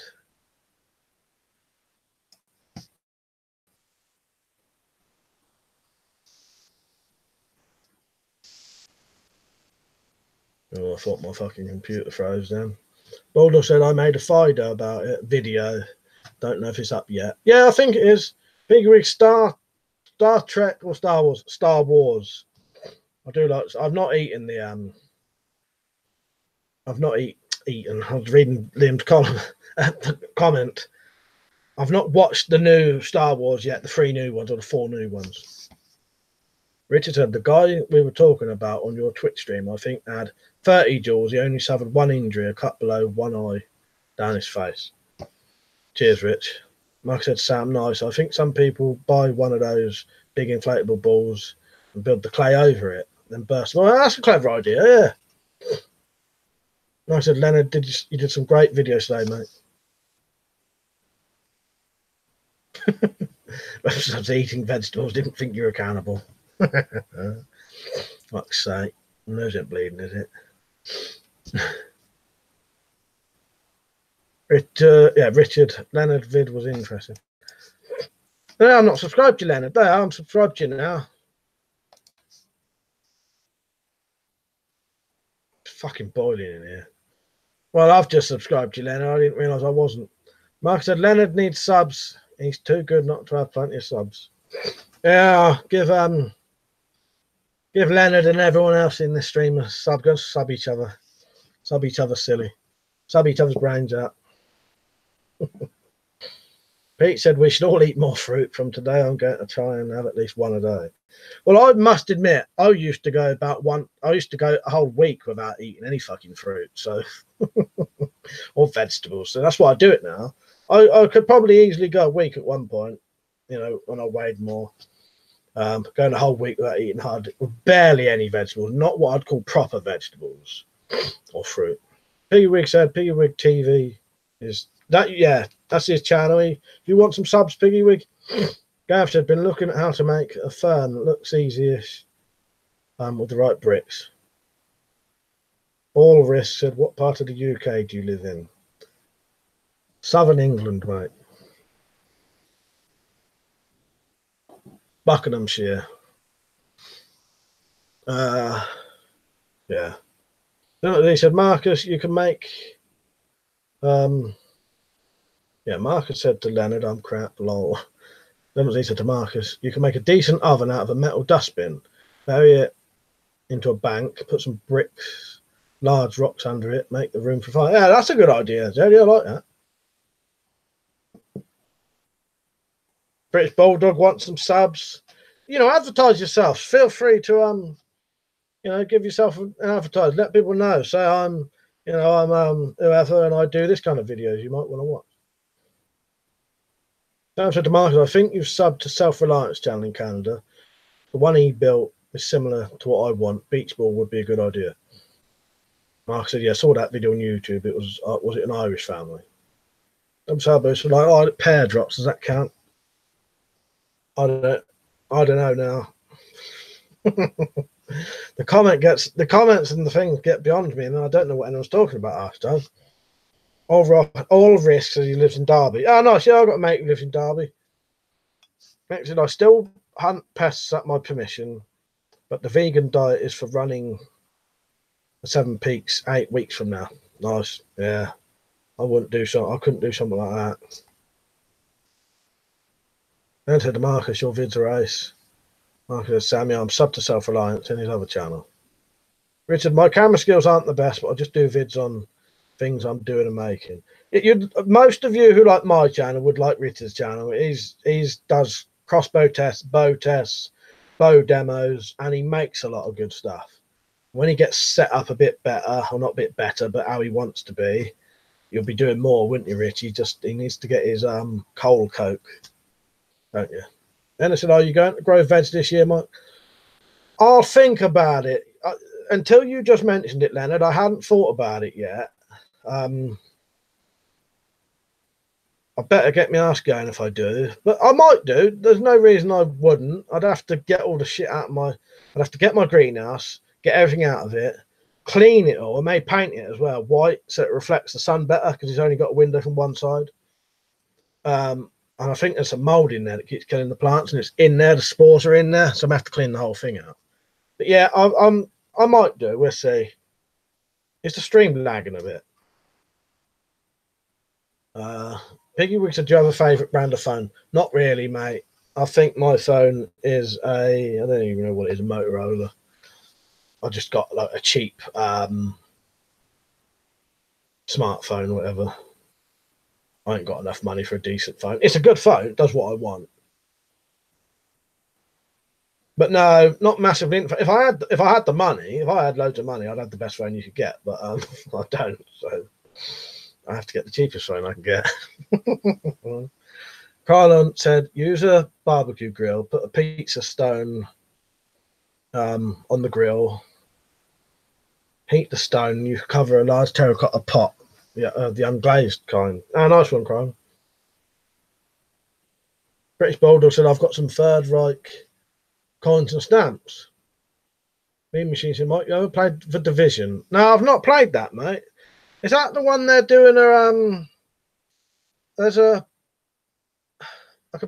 Oh, I thought my fucking computer froze then. Bulldog said I made a FIDO about it, video. Don't know if it's up yet. Yeah, I think it is. Big Rig Star Trek or Star Wars? Star Wars. I do like. I've not eaten the I've not eaten. I was reading Liam's comment. I've not watched the new Star Wars yet. The 3 new ones or the 4 new ones. Richard said the guy we were talking about on your Twitch stream, I think, had 30 jaws. He only suffered 1 injury, a cut below one eye down his face. Cheers, Rich. Like I said, Sam, nice. I think some people buy one of those big inflatable balls and build the clay over it, then burst. Well, that's a clever idea, yeah. Like I said, Leonard, you did some great videos today, mate. I was eating vegetables, didn't think you were cannibal. Fuck's sake. Nose ain't bleeding, is it? Yeah, Richard, Leonard vid was interesting. No, I'm not subscribed to you, Leonard. No, I'm subscribed to you now. It's fucking boiling in here. Well, I've just subscribed to you, Leonard. I didn't realise I wasn't. Mark said Leonard needs subs. He's too good not to have plenty of subs. Yeah, give Leonard and everyone else in this stream a sub. Go sub each other. Sub each other silly. Sub each other's brains out. Pete said we should all eat more fruit from today. I'm going to try and have at least one a day. Well, I must admit, I used to go a whole week without eating any fucking fruit, so or vegetables. So that's why I do it now. I could probably easily go a week at one point, you know, when I weighed more. Going a whole week without eating barely any vegetables, not what I'd call proper vegetables or fruit. Piggy said Piggy Wig TV is that, yeah, that's his channel. If you want some subs, Piggy Wig, Gav said been looking at how to make a fern that looks easy-ish with the right bricks. All Risk said, what part of the UK do you live in? Southern England, mate. Buckinghamshire. Yeah. They said, Marcus, you can make yeah, Marcus said to Leonard, I'm crap, lol. Then he said to Marcus, you can make a decent oven out of a metal dustbin, bury it into a bank, put some bricks, large rocks under it, make the room for fire. Yeah, that's a good idea, Jerry. I like that. British Bulldog wants some subs. You know, advertise yourself. Feel free to you know, give yourself an advertise. Let people know. Say I'm whoever, and I do this kind of videos. You might want to watch. Sam said to Marcus, I think you've subbed to Self-Reliance channel in Canada. The one he built is similar to what I want. Beach ball would be a good idea. Marcus said, yeah, I saw that video on YouTube. It was it an Irish family? I'm sorry, so like, oh, pear drops, does that count? I don't know now. The comments and the things get beyond me, and I don't know what anyone's talking about after. All Risks as he lives in Derby. Oh, nice. Yeah, I've got a mate who lives in Derby. Next, I still hunt pests at my permission, but the vegan diet is for running the 7 Peaks 8 weeks from now. Nice. Yeah. I couldn't do something like that. Then said to Marcus, your vids are ace. Marcus said, Sammy, I'm sub to Self-Reliance in his other channel. Richard, my camera skills aren't the best, but I just do vids on things I'm doing and making. Most of you who like my channel would like Richard's channel. He does crossbow tests, bow demos, and he makes a lot of good stuff. When he gets set up a bit better, or not a bit better, but how he wants to be, you'll be doing more, wouldn't you, Rich? He needs to get his coal coke, don't you? Then I said, are you going to grow veg this year, Mike? I'll think about it. Until you just mentioned it, Leonard, I hadn't thought about it yet. I better get my ass going if I do, but I might do. There's no reason I wouldn't. I'd have to get all the shit out of I'd have to get my greenhouse, get everything out of it, clean it all. I may paint it as well white so it reflects the sun better because it's only got a window from one side. And I think there's some mold in there that keeps killing the plants, and it's in there. The spores are in there, so I'm gonna have to clean the whole thing out. But yeah, I might do. We'll see. Is the stream lagging a bit? Piggy Wig said, do you have a favourite brand of phone? Not really, mate. I think my phone is I don't even know what it is, a Motorola. I just got like a cheap smartphone or whatever. I ain't got enough money for a decent phone. It's a good phone. It does what I want. But no, not massively. If I had the money, if I had loads of money, I'd have the best phone you could get. But I don't. So I have to get the cheapest phone I can get. Carlon said, use a barbecue grill, put a pizza stone on the grill, heat the stone, you cover a large terracotta pot, the unglazed kind. Oh, nice one, Carlon. British Bulldog said, I've got some Third Reich coins and stamps. Mean Machine said, Mike, you ever played The Division? No, I've not played that, mate. Is that the one they're doing there's a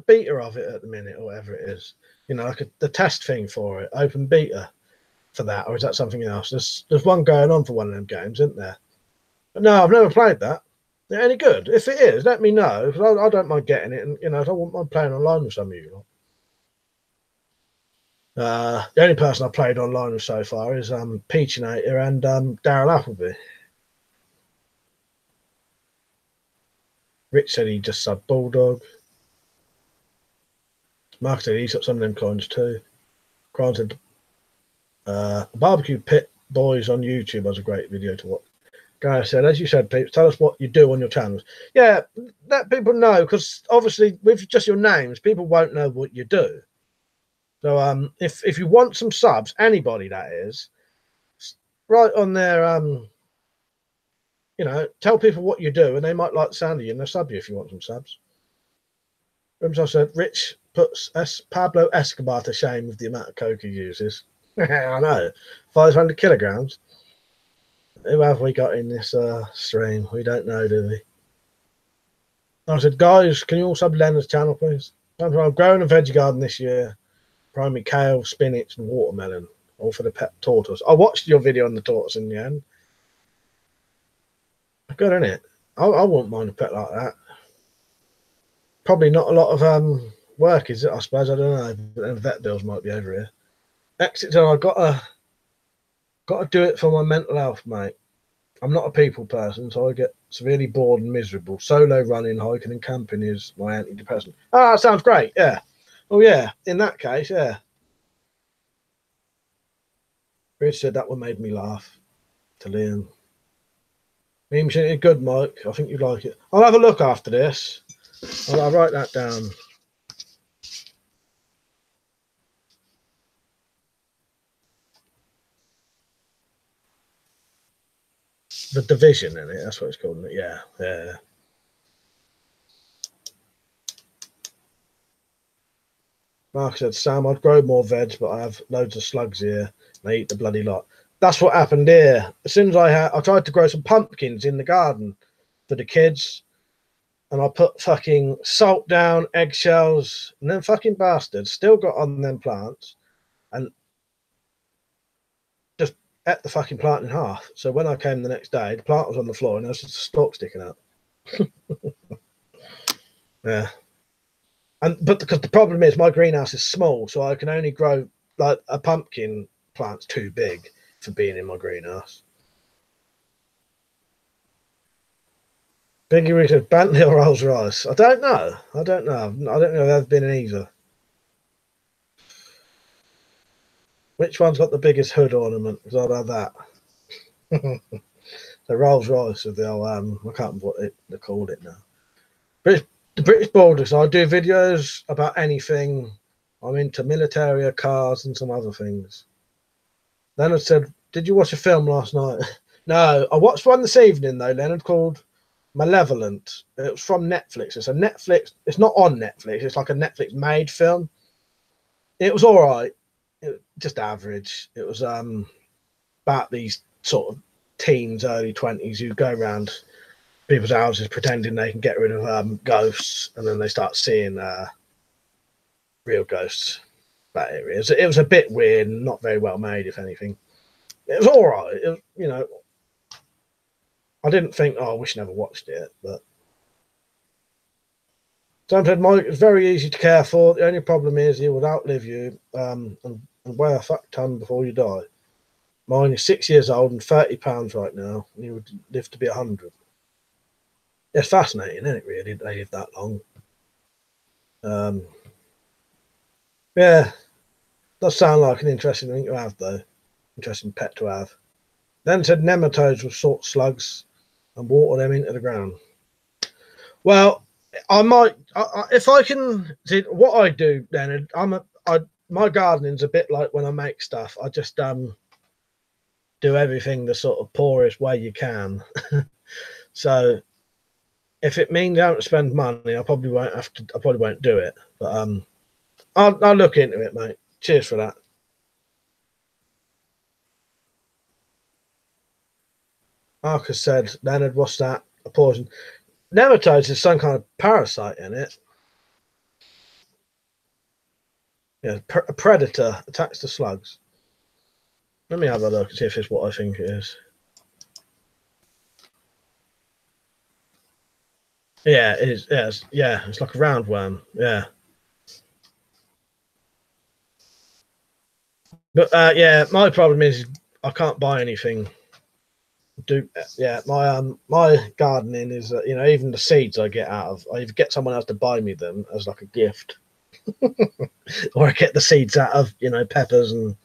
beta of it at the minute, or whatever it is. You know, like the test thing for it, open beta for that, or is that something else? There's one going on for one of them games, isn't there? But no, I've never played that. They're any good? If it is, let me know, because I don't mind getting it, and I wouldn't mind playing online with some of you. The only person I played online with so far is 𝐿𝐄𝐄𝐃 and Daryl Appleby. Rich said he just subbed Bulldog. Mark said he's got some of them coins too. Granted, Barbecue Pit Boys on YouTube was a great video to watch. Guy said, as you said, Pete, tell us what you do on your channels. Yeah, let people know, because obviously with just your names, people won't know what you do. So if you want some subs, anybody that is, right on there, tell people what you do, and they might like the sound of you, and they'll sub you if you want some subs. I said, Rich puts Pablo Escobar to shame with the amount of coke he uses. I know, 500 kilograms. Who have we got in this stream? We don't know, do we? I said, guys, can you all sub Leonard's channel, please? I'm growing a veggie garden this year. Primary kale, spinach, and watermelon, all for the pet tortoise. I watched your video on the tortoise in the end. Good, isn't it? I wouldn't mind a pet like that. Probably not a lot of work, is it? I suppose, I don't know. But then vet bills might be over here. Exit, I've got to do it for my mental health, mate. I'm not a people person, so I get severely bored and miserable. Solo running, hiking, and camping is my antidepressant. Ah, that sounds great. Yeah. Oh, yeah. In that case, yeah. Rich said that one made me laugh. To Liam. Meme, good, Mike. I think you'd like it. I'll have a look after this. I'll write that down. The Division, in it. That's what it's called. Isn't it? Yeah, yeah. Mark said, Sam, I'd grow more veg, but I have loads of slugs here. They eat the bloody lot. That's what happened here. As soon as I tried to grow some pumpkins in the garden for the kids, and I put fucking salt down, eggshells, and then fucking bastards still got on them plants and just ate the fucking plant in half. So when I came the next day, the plant was on the floor and there was just a stalk sticking out. Yeah. But because the problem is my greenhouse is small, so I can only grow, like, a pumpkin plant's too big for being in my greenhouse. Biggie Reed said, Bentley or Rolls Royce? I don't know. I don't know if I've been in either. Which one's got the biggest hood ornament? Because I'd have that. The Rolls Royce with the old, I can't remember what they called it now. The British Bulldogs, I do videos about anything. I'm into military, cars, and some other things. Leonard said, did you watch a film last night? No, I watched one this evening, though, Leonard, called Malevolent. It was from Netflix. It's a Netflix. It's not on Netflix. It's like a Netflix-made film. It was all right. Just average. It was about these sort of teens, early 20s who go around people's houses pretending they can get rid of ghosts, and then they start seeing real ghosts. But it was a bit weird and not very well made, if anything. It was all right. It was, I didn't think, I wish I never watched it, but Sam said, Mike, it's very easy to care for. The only problem is he would outlive you and weigh a fuck ton before you die. Mine is 6 years old and 30 pounds right now, and he would live to be 100. It's fascinating, isn't it, really? They live that long. Yeah, does sound like an interesting thing to have, though. Interesting pet to have. Then said nematodes were sort slugs. and water them into the ground. Well, I might, if I can see what I do, then my gardening's a bit like when I make stuff. I just do everything the sort of poorest way you can. So if it means I don't spend money, I probably won't have to. I probably won't do it. But I'll look into it, mate. Cheers for that. Marcus said, Leonard, what's that? A poison. Nematodes is some kind of parasite in it. Yeah, a predator attacks the slugs. Let me have a look and see if it's what I think it is. Yeah, it is. Yes, yeah, it's like a roundworm. Yeah. But yeah, my problem is I can't buy anything. Yeah, my gardening is even the seeds I get out of, I either get someone else to buy me them as like a gift, or I get the seeds out of peppers and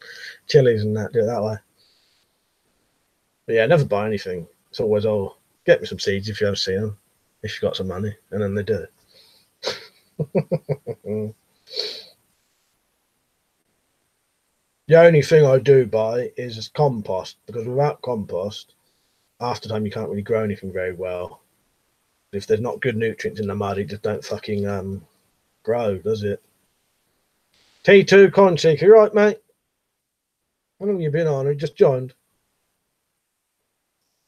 chilies and that. Do it that way. But yeah, I never buy anything. It's always get me some seeds if you ever see them, if you've got some money, and then they do. The only thing I do buy is compost, because without compost, half the time you can't really grow anything very well. If there's not good nutrients in the mud, it just don't fucking grow, does it? T2 𝐿𝐄𝐄𝐏, you right, mate? How long have you been on? You just joined.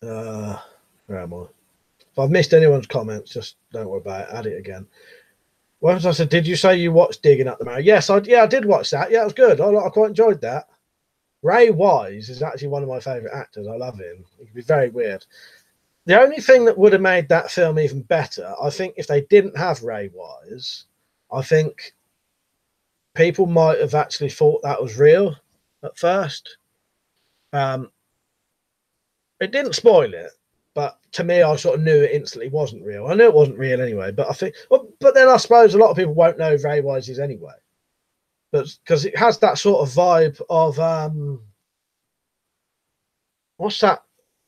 Where am I? If I've missed anyone's comments, just don't worry about it. Add it again. Once I said, did you say you watched Digging Up the Marrow? Yes, I did watch that. Yeah, it was good. I quite enjoyed that. Ray Wise is actually one of my favourite actors. I love him. He can be very weird. The only thing that would have made that film even better, I think, if they didn't have Ray Wise, I think people might have actually thought that was real at first. It didn't spoil it, but to me, I sort of knew it instantly wasn't real. I knew it wasn't real anyway, but I think, but then I suppose a lot of people won't know who Ray Wise is anyway. But because it has that sort of vibe of what's that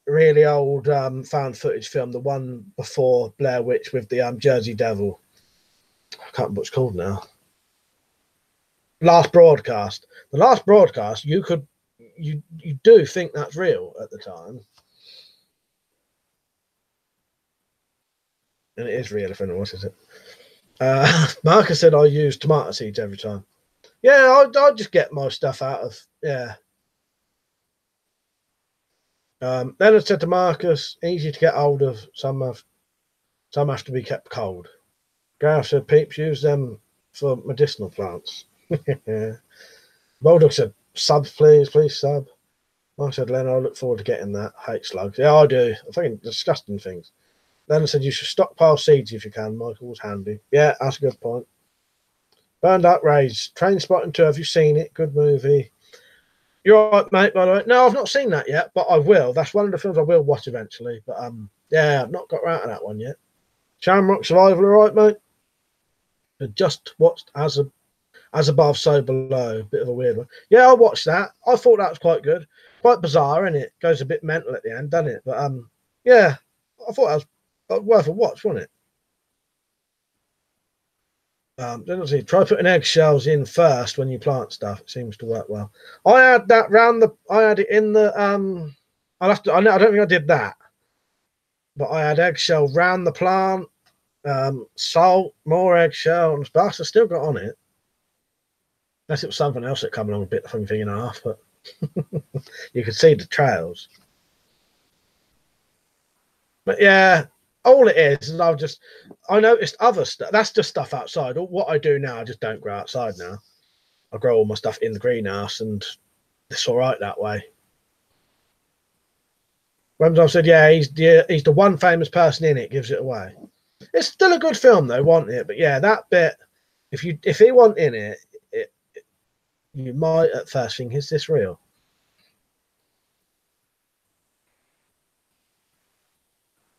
really old found footage film, the one before Blair Witch with the Jersey Devil? I can't remember what it's called now. Last Broadcast. The Last Broadcast, you do think that's real at the time. And it is real if anyone else is it. Marcus said I use tomato seeds every time. Yeah, I just get my stuff out of, yeah. Leonard said to Marcus, easy to get hold of. Some have to be kept cold. Gareth said, peeps, use them for medicinal plants. Bulldog said, sub, please sub. I said, Leonard, I look forward to getting that. I hate slugs. Yeah, I do. I think disgusting things. Leonard said, you should stockpile seeds if you can. Michael's handy. Yeah, that's a good point. Burned Up Rays. Trainspotting 2. Have you seen it? Good movie. You're all right, mate, by the way. No, I've not seen that yet, but I will. That's one of the films I will watch eventually. But yeah, I've not got around to that one yet. Shamrock Survival, all right, mate? I just watched As Above, So Below. Bit of a weird one. Yeah, I watched that. I thought that was quite good. Quite bizarre, isn't it? Goes a bit mental at the end, doesn't it? But yeah, I thought that was worth a watch, wasn't it? Let's see. Try putting eggshells in first when you plant stuff. It seems to work well. I had that I had it in the I don't think I did that, but I had eggshell round the plant, salt, more eggshell, and stuff. I still got on it. Unless it was something else that came along a bit funny thing and a half, but you could see the trails. But yeah. All it is I noticed other stuff. That's just stuff outside. What I do now, I just don't grow outside now. I grow all my stuff in the greenhouse, and it's all right that way. Ramsdale said, yeah, he's the one famous person in it, gives it away. It's still a good film though, wasn't it? But yeah, that bit, if he wasn't in it, you might at first think, is this real?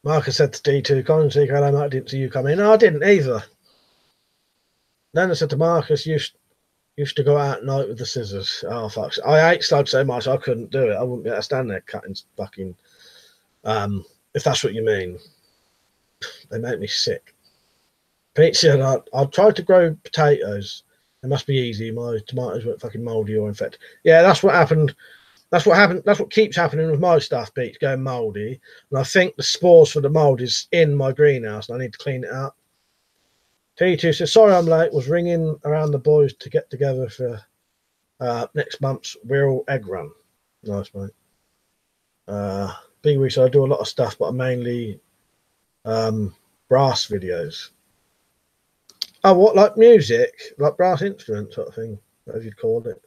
Marcus said to D2, 𝐿𝐄𝐄𝐏, I didn't see you come in. No, I didn't either. Leonard said to Marcus, used to go out at night with the scissors. Oh, fuck. I hate slugs so much I couldn't do it. I wouldn't be able to stand there cutting fucking if that's what you mean. They make me sick. Pete said, I'll try to grow potatoes. It must be easy. My tomatoes weren't fucking mouldy or infected. Yeah, that's what happened. That's what happened. That's what keeps happening with my stuff, Pete, going mouldy. And I think the spores for the mould is in my greenhouse and I need to clean it out. T2 says, sorry I'm late. Was ringing around the boys to get together for next month's Wirral egg run. Nice, mate. Big weeks, I do a lot of stuff, but I mainly brass videos. Oh, what, like music? Like brass instrument sort of thing, whatever you'd call it.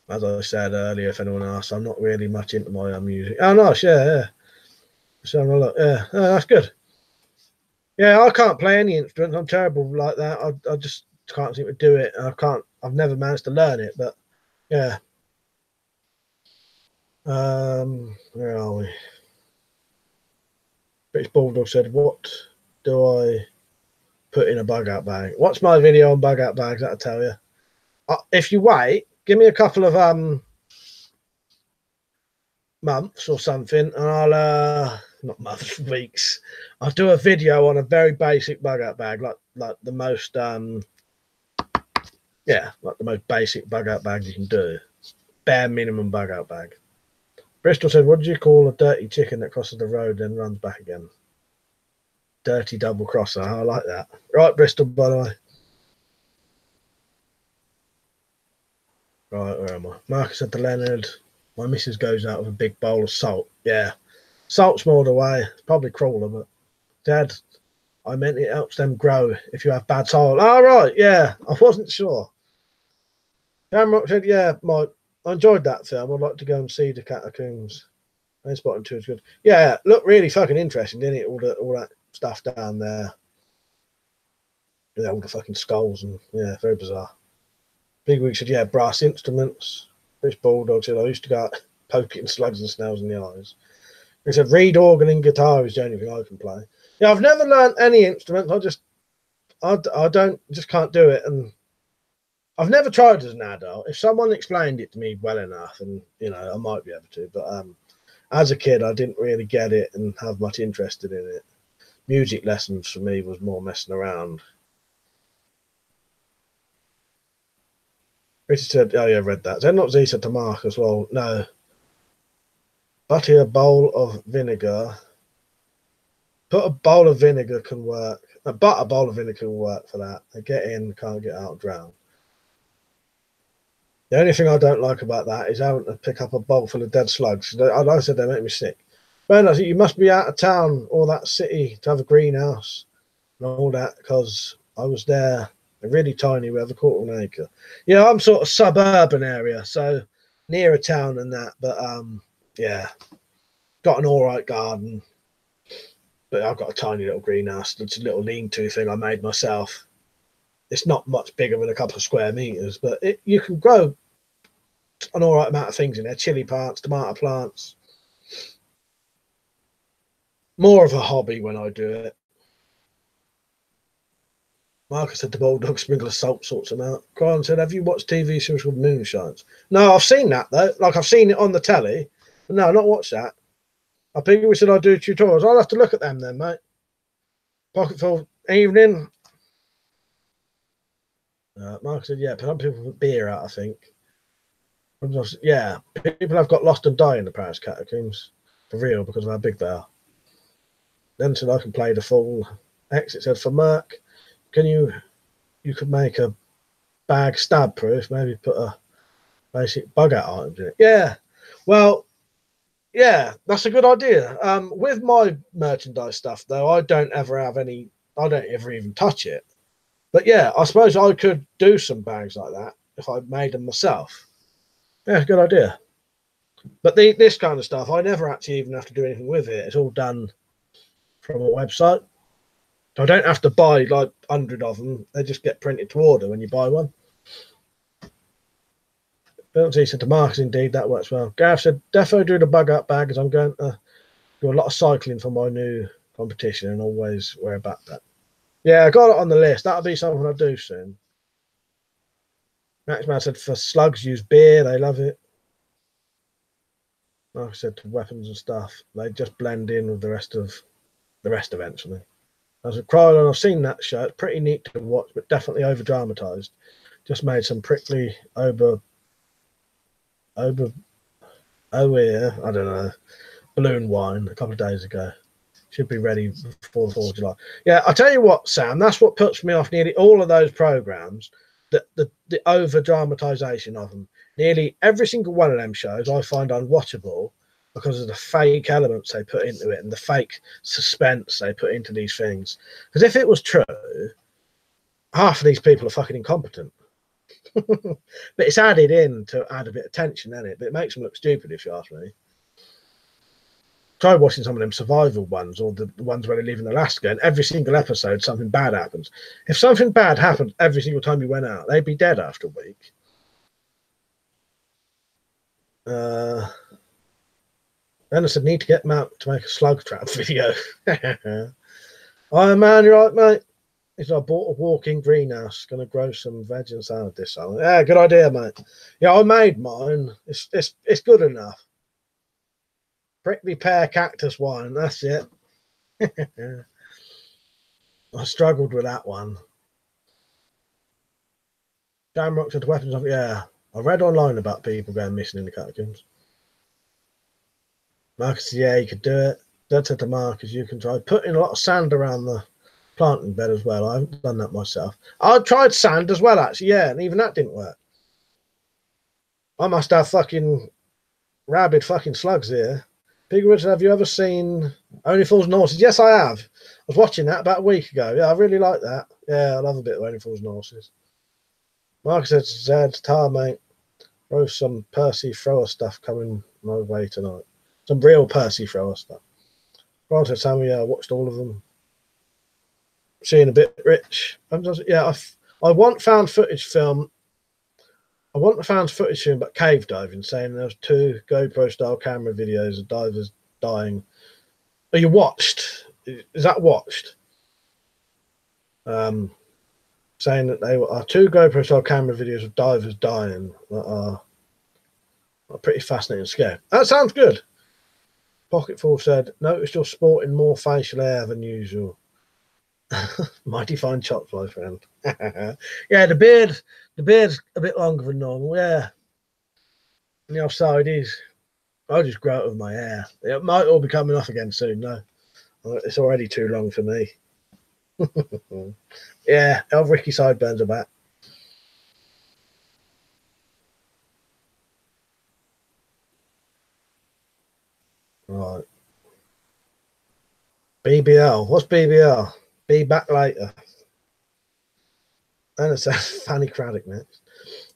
As I said earlier, if anyone asks, I'm not really much into my own music. Oh, nice, yeah. So look, yeah, oh, that's good. Yeah, I can't play any instrument. I'm terrible like that. I just can't seem to do it. I've never managed to learn it, but yeah. Where are we? British Bulldog said, what do I put in a bug out bag? Watch my video on bug out bags, that'll tell you. If you wait, give me a couple of months or something, and I'll not months, weeks. I'll do a video on a very basic bug out bag, like the most yeah, like the most basic bug out bag you can do. Bare minimum bug out bag. Bristol said, what did you call a dirty chicken that crosses the road and runs back again? Dirty double crosser. I like that. Right, Bristol, by the way. Right, where am I? Marcus said to Leonard, my missus goes out with a big bowl of salt. Yeah. Salt's more the way. It's probably crawler, but Dad, I meant it helps them grow if you have bad soil. Oh, right, yeah. I wasn't sure. Jamrock said, yeah, Mike, I enjoyed that film. I'd like to go and see the catacombs. I spotted too. It's good. Yeah, look really fucking interesting, didn't it? All that stuff down there. Yeah, all the fucking skulls and yeah, very bizarre. Big Week said, yeah, brass instruments. British Bulldog said, I used to go out poking slugs and snails in the eyes. He said, reed organ and guitar is the only thing I can play. Yeah, I've never learned any instruments. I just can't do it. And I've never tried as an adult. If someone explained it to me well enough, and you know, I might be able to. But as a kid, I didn't really get it and have much interest in it. Music lessons for me was more messing around. Richard said, "Oh yeah, I read that." Then not Z said to Mark as well. No, butter a bowl of vinegar. Put a bowl of vinegar can work. A bowl of vinegar can work for that. They get in, can't get out, drown. The only thing I don't like about that is having to pick up a bowl full of dead slugs. Like I said, they make me sick. But I think you must be out of town or that city to have a greenhouse and all that, because I was there, a really tiny, we have a quarter of an acre. Yeah, I'm sort of suburban area, so near a town and that. But yeah, got an all right garden. But I've got a tiny little greenhouse. It's a little lean-to thing I made myself. It's not much bigger than a couple of square meters, but you can grow an all right amount of things in there. Chili plants, tomato plants. More of a hobby when I do it. Marcus said the Bulldog sprinkle of salt sorts them out. Crian said, have you watched TV series called Moonshines? No, I've seen that though. Like I've seen it on the telly. But no, not watched that. I think we said I'd do tutorials. I'll have to look at them then, mate. Pocketful evening. Mark said, yeah, some people put beer out, I think. Yeah, people have got lost and died in the Paris catacombs. For real, because of how big they are. Then said I can play the full exit. Said for Merc, you could make a bag stab proof, maybe put a basic bug out items in it. Yeah. Well, yeah, that's a good idea. With my merchandise stuff though, I don't ever even touch it. But yeah, I suppose I could do some bags like that if I made them myself. Yeah, good idea. But this kind of stuff, I never actually even have to do anything with it. It's all done from a website. I don't have to buy like 100 of them. They just get printed to order when you buy one. Penalty said to Marcus, indeed, that works well. Gareth said, defo do the bug out bag as I'm going to do a lot of cycling for my new competition and always wear a backpack. Yeah, I got it on the list. That'll be something I'll do soon. Max Man said for slugs use beer, they love it. Like I said, to weapons and stuff, they just blend in with the rest eventually. As a Krylon, I've seen that show. It's pretty neat to watch, but definitely over dramatized. Just made some prickly over I don't know, balloon wine a couple of days ago. Should be ready before the 4th of July. Yeah, I'll tell you what, Sam, that's what puts me off nearly all of those programs, the over dramatization of them. Nearly every single one of them shows I find unwatchable because of the fake elements they put into it and the fake suspense they put into these things. Because if it was true, half of these people are fucking incompetent. But it's added in to add a bit of tension in it, but it makes them look stupid if you ask me. Try watching some of them survival ones or the ones where they live in Alaska, and every single episode something bad happens. If something bad happened every single time you went out, they'd be dead after a week. Then I said, need to get Matt to make a slug trap video. Oh man, you're right, mate. He said, I bought a walk-in greenhouse, gonna grow some veg and salad this summer. Yeah, good idea, mate. Yeah, I made mine. It's good enough. Prickly pear cactus wine, that's it. I struggled with that one. Jamrock said weapons of, yeah. I read online about people going missing in the catacombs. Marcus said, yeah, you could do it. Dad said to Marcus, you can try putting a lot of sand around the planting bed as well. I haven't done that myself. I tried sand as well, actually, yeah, and even that didn't work. I must have fucking rabid fucking slugs here. Big Richard, have you ever seen Only Fools and Horses? Yes, I have. I was watching that about a week ago. Yeah, I really like that. Yeah, I love a bit of Only Fools and Horses. Marcus said, Zed, tar, mate. Throw some Percy thrower stuff coming my way tonight. Some real Percy thrower stuff. Grant said, Sammy, yeah, I watched all of them. Seeing a bit rich. Yeah, I want found footage film. I want the found footage film about cave diving, saying there was 2 GoPro style camera videos of divers dying. Are you watched? Is that watched? Saying that they are 2 GoPro style camera videos of divers dying that are pretty fascinating and scary. That sounds good. Pocketful said, noticed you're sporting more facial hair than usual. Mighty fine chops, my friend. Yeah, the beard's a bit longer than normal, yeah. And the offside is, I'll just grow it with my hair. It might all be coming off again soon, no. It's already too long for me. Yeah, old Ricky sideburns are back. Right. BBL. What's BBL? Be back later. And it says Fanny Craddock next.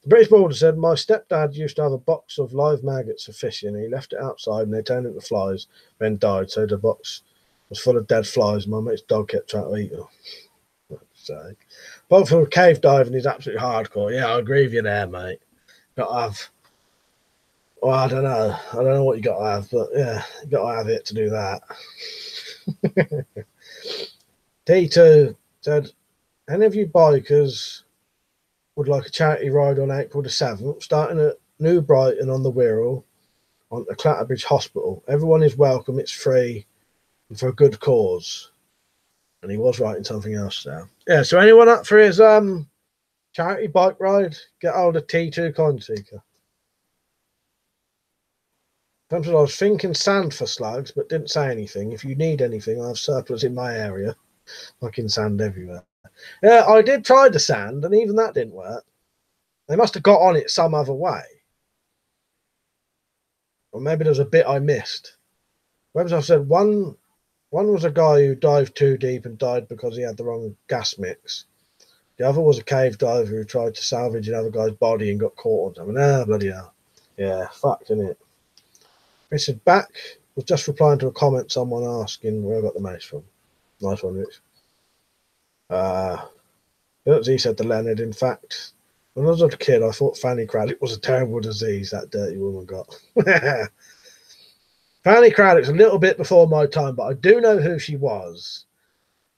The British Border said, my stepdad used to have a box of live maggots for fishing. He left it outside and they turned into flies, then died. So the box was full of dead flies. My mate's dog kept trying to eat them. So, but for cave diving is absolutely hardcore. Yeah, I agree with you there, mate. Got to have, well, I don't know what you got to have, but yeah, you got to have it to do that. T2 said, any of you bikers would like a charity ride on April the 7th, starting at New Brighton on the Wirral on the Clatterbridge Hospital. Everyone is welcome, it's free, and for a good cause. And he was writing something else there. Yeah, so anyone up for his charity bike ride, get hold of T2 Coinseeker. I was thinking sand for slugs, but didn't say anything. If you need anything, I have surplus in my area. Fucking sand everywhere. Yeah, I did try the sand, and even that didn't work. They must have got on it some other way. Or maybe there was a bit I missed. Webs, I've said one was a guy who dived too deep and died because he had the wrong gas mix. The other was a cave diver who tried to salvage another guy's body and got caught on something. Ah, bloody hell. Yeah, fucked, isn't it? Richard Back was just replying to a comment someone asking where I got the mace from. Nice one, Rich. He said to Leonard, in fact, when I was a kid, I thought Fanny Craddock was a terrible disease that dirty woman got. Fanny Craddock's a little bit before my time, but I do know who she was.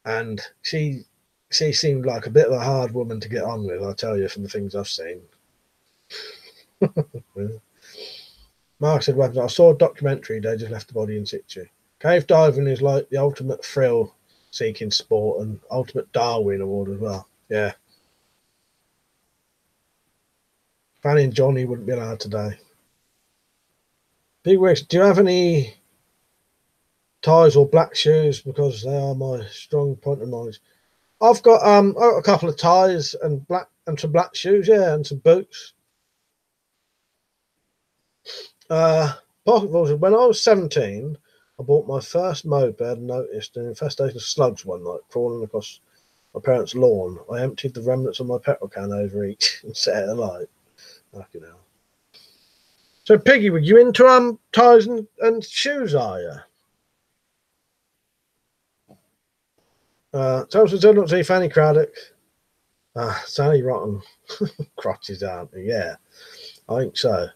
And she seemed like a bit of a hard woman to get on with, I'll tell you, from the things I've seen. Mark said, weapons. I saw a documentary. They just left the body in situ. Cave diving is like the ultimate thrill-seeking sport and ultimate Darwin award as well. Yeah. Fanny and Johnny wouldn't be allowed today. Big Wigs, do you have any ties or black shoes? Because they are my strong point of knowledge. I've got a couple of ties and some black shoes, yeah, and some boots. Pocket when I was 17, I bought my first moped and noticed an infestation of slugs one night crawling across my parents' lawn. I emptied the remnants of my petrol can over each and set it alight. Fucking hell. So, Piggy, were you into ties and shoes, are you? Thompson still not see Fanny Craddock. Sally Rotten. Crotches, aren't they? Yeah, I think so.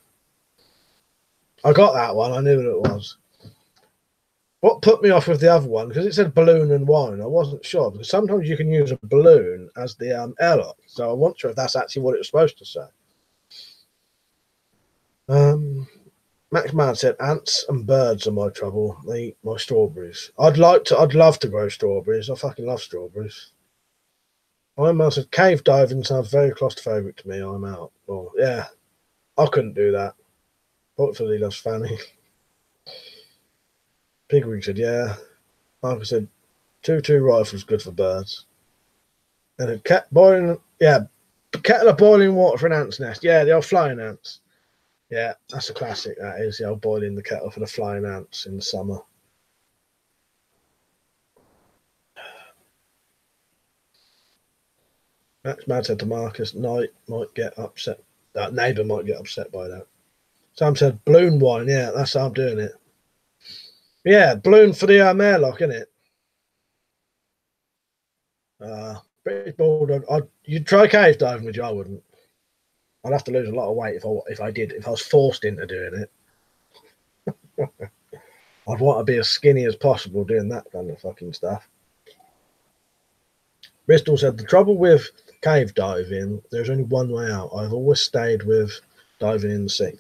I got that one. I knew what it was. What put me off with the other one, because it said balloon and wine, I wasn't sure, because sometimes you can use a balloon as the airlock. So I wasn't sure if that's actually what it was supposed to say. Max Mann said, ants and birds are my trouble. They eat my strawberries. I'd love to grow strawberries. I fucking love strawberries. Iron Man said, cave diving sounds very claustrophobic to me. I'm out. Well, yeah, I couldn't do that. Hopefully he loves Fanny. Pigwig said, yeah. Michael said, 2-2 rifles good for birds. And a kettle of boiling water for an ant's nest. Yeah, the old flying ants. Yeah, that's a classic, that is, the old boiling the kettle for the flying ants in the summer. Max Mad said to Marcus, Knight might get upset. That neighbour might get upset by that. Sam said, balloon wine. Yeah, that's how I'm doing it. Yeah, balloon for the airlock, innit? British Bulldog. You'd try cave diving with you, I wouldn't. I'd have to lose a lot of weight if I was forced into doing it. I'd want to be as skinny as possible doing that kind of fucking stuff. Bristol said, the trouble with cave diving, there's only one way out. I've always stayed with diving in the sea.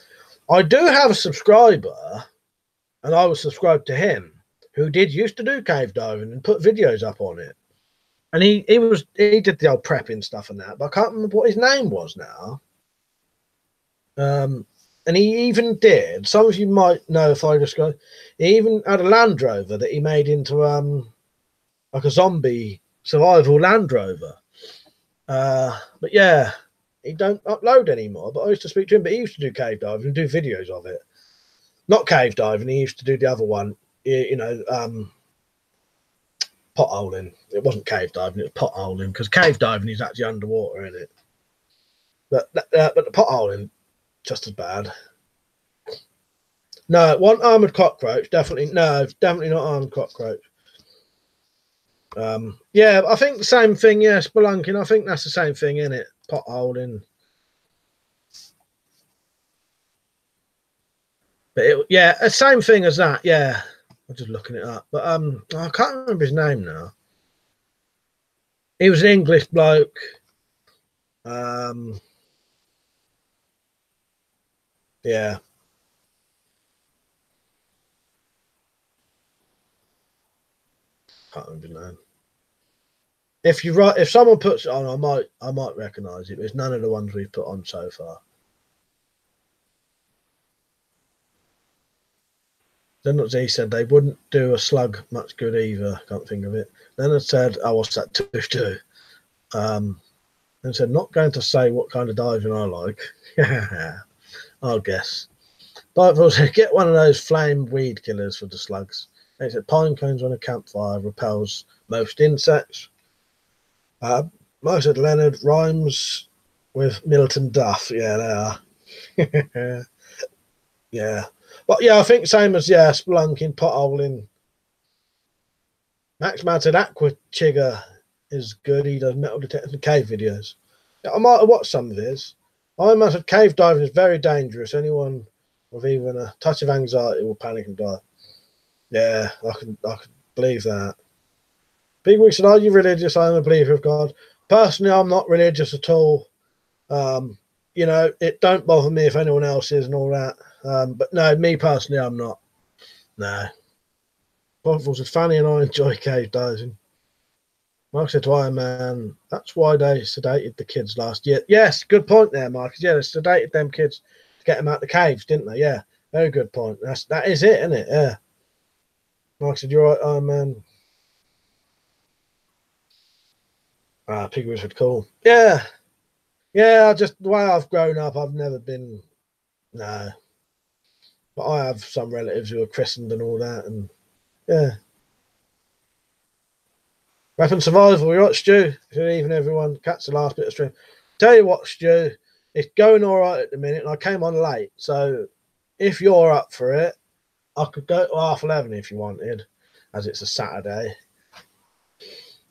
I do have a subscriber, and I was subscribed to him, who used to do cave diving and put videos up on it. And he did the old prepping stuff and that, but I can't remember what his name was now. And he even did, some of you might know if I just go, he even had a Land Rover that he made into like a zombie survival Land Rover. But yeah, he don't upload anymore, but I used to speak to him, but he used to do cave diving and do videos of it. Not cave diving, he used to do the other one, you know, potholing. It wasn't cave diving, it was potholing, because cave diving is actually underwater, isn't it? But the potholing, just as bad. No, one armored cockroach, definitely not armored cockroach. Yeah, I think the same thing, yeah, spelunking, I think that's the same thing, isn't it? Potholing. But yeah, the same thing as that, yeah. I'm just looking it up. But I can't remember his name now. He was an English bloke. Yeah. Can't remember his name. If someone puts it on, I might recognise it, but it's none of the ones we've put on so far. Then he said they wouldn't do a slug much good either. Can't think of it. Then it said, "Oh, what's that too?" And said, "Not going to say what kind of diving I like." I'll guess. But said, "Get one of those flame weed killers for the slugs." They said, "Pine cones on a campfire repels most insects." Mo said, "Leonard rhymes with Milton Duff." Yeah, they are. Yeah. But yeah, I think same as, yeah, spelunking, potholing. Max Mad said Aqua Chigger is good. He does metal detecting cave videos. Yeah, I might have watched some of his. I must have cave diving is very dangerous. Anyone with even a touch of anxiety will panic and die. Yeah, I can believe that. Big Wig said, "Are you religious?" I am a believer of God. Personally, I'm not religious at all. you know, it don't bother me if anyone else is and all that. But no, me personally, I'm not. No. Bothwell said, Fanny and I enjoy cave diving. Mark said to Iron Man, that's why they sedated the kids last year. Yes, good point there, Marcus. Yeah, they sedated them kids to get them out the caves, didn't they? Yeah, very good point. That is it, isn't it? Yeah. Mark said, you're right, Iron Man. Piggy said, cool. Yeah. Yeah, just the way I've grown up, I've never been, no. But I have some relatives who are christened and all that, and yeah. Weapon survival, you're right, Stu. Good evening, everyone. Catch the last bit of stream. Tell you what, Stu, it's going all right at the minute, and I came on late. So if you're up for it, I could go to 11:30 if you wanted, as it's a Saturday.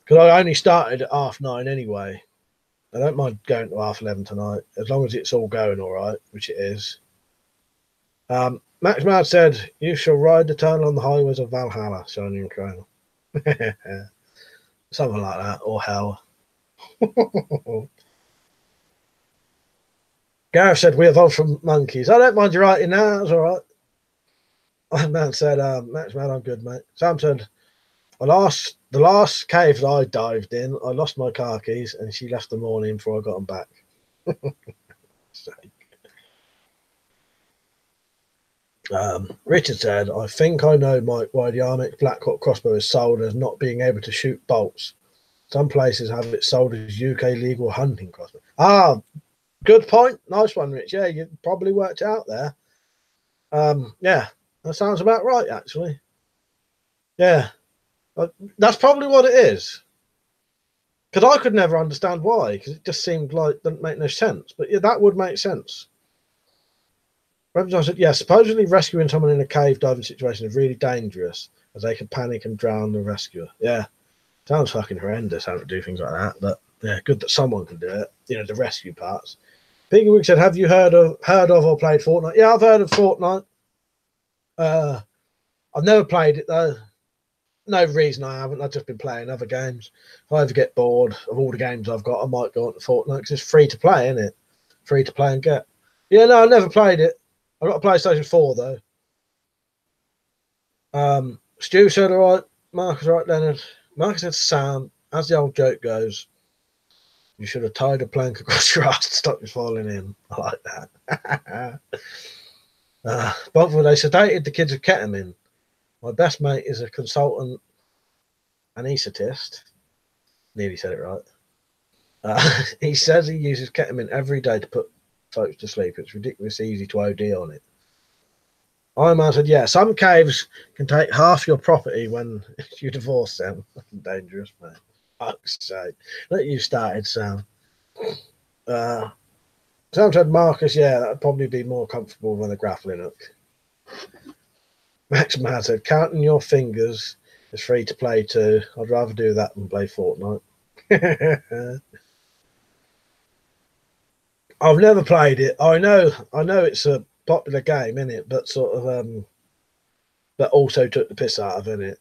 Because I only started at 9:30 anyway. I don't mind going to 11:30 tonight, as long as it's all going all right, which it is. Max Mad said, you shall ride the tunnel on the highways of Valhalla, Shiny and Crown. Something like that, or hell. Gareth said, we evolved from monkeys. I don't mind you writing that, that's all right. Man said, Max Mad, I'm good, mate. Sam said, the last cave that I dived in, I lost my car keys and she left the morning before I got them back. Richard said, I think I know, Mike, why the Armic Blackhawk crossbow is sold as not being able to shoot bolts. Some places have it sold as UK legal hunting crossbow. Good point. Nice one, Rich. Yeah, you probably worked out there. Yeah, that sounds about right, actually. Yeah. That's probably what it is. Because I could never understand why, because it just seemed like it didn't make no sense. But yeah, that would make sense. I said, yeah, supposedly rescuing someone in a cave diving situation is really dangerous, as they can panic and drown the rescuer. Yeah, sounds fucking horrendous having to do things like that. But yeah, good that someone can do it. You know, the rescue parts. Piggy Wig said, have you heard of or played Fortnite? Yeah, I've heard of Fortnite. I've never played it though. No reason I haven't. I've just been playing other games. If I ever get bored of all the games I've got, I might go on to Fortnite because it's free to play, isn't it? Free to play and get. Yeah, no, I never played it. I've got a PlayStation 4 though. Stu said, all right. Marcus, right, Leonard. Marcus said, Sam, as the old joke goes, you should have tied a plank across your ass to stop you falling in. I like that. Both of them, they sedated the kids with ketamine. My best mate is a consultant anaesthetist. Nearly said it right. He says he uses ketamine every day to put folks to sleep. It's ridiculously easy to OD on it. Iron Man said, yeah, some caves can take half your property when you divorce them. Fucking dangerous, mate. Fuck's sake. Let you started, Sam. Sam said, Marcus, yeah, that would probably be more comfortable than a grappling hook. Max Mad said, counting your fingers is free to play too. I'd rather do that than play Fortnite. I've never played it. I know it's a popular game, isn't it? But sort of but also took the piss out of it.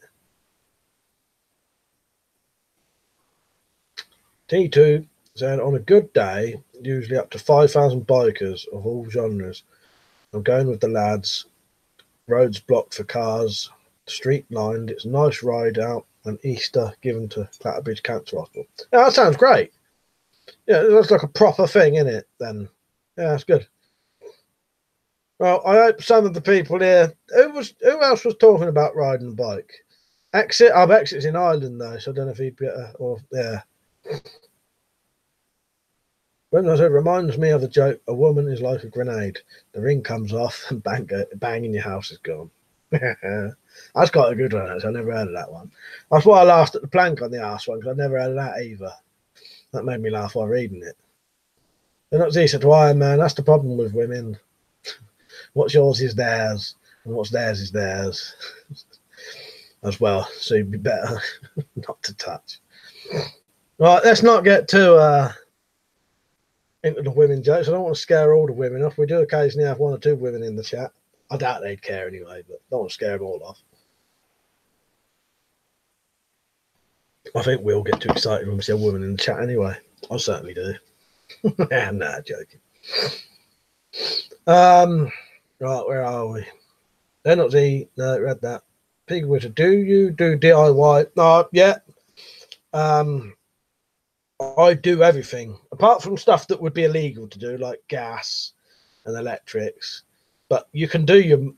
T2 said, on a good day, usually up to 5,000 bikers of all genres. I'm going with the lads. Roads blocked for cars, street lined. It's a nice ride out, and Easter given to Clatterbridge Cancer Hospital. Yeah, that sounds great. Yeah, that's like a proper thing, isn't it? Then, yeah, that's good. Well, I hope some of the people here. Who else was talking about riding a bike? Exit. Exit's in Ireland though, so I don't know if he'd be. Or yeah. When I said, reminds me of the joke, a woman is like a grenade. The ring comes off and bang and your house is gone. That's quite a good one, actually. I never heard of that one. That's why I laughed at the plank on the arse one, because I never heard of that either. That made me laugh while reading it. They're not easy to Iron Man. That's the problem with women. What's yours is theirs, and what's theirs is theirs. As well, so you'd be better not to touch. Right, let's not get too into the women jokes. I don't want to scare all the women off. We do occasionally have 1 or 2 women in the chat. I doubt they'd care anyway, but don't want to scare them all off. I think we'll get too excited when we see a woman in the chat anyway. I certainly do. Nah, joking. Right, where are we? They're not Z. No, read that. Pig Wizard, do you do DIY? No, yeah. I do everything apart from stuff that would be illegal to do, like gas and electrics. But you can do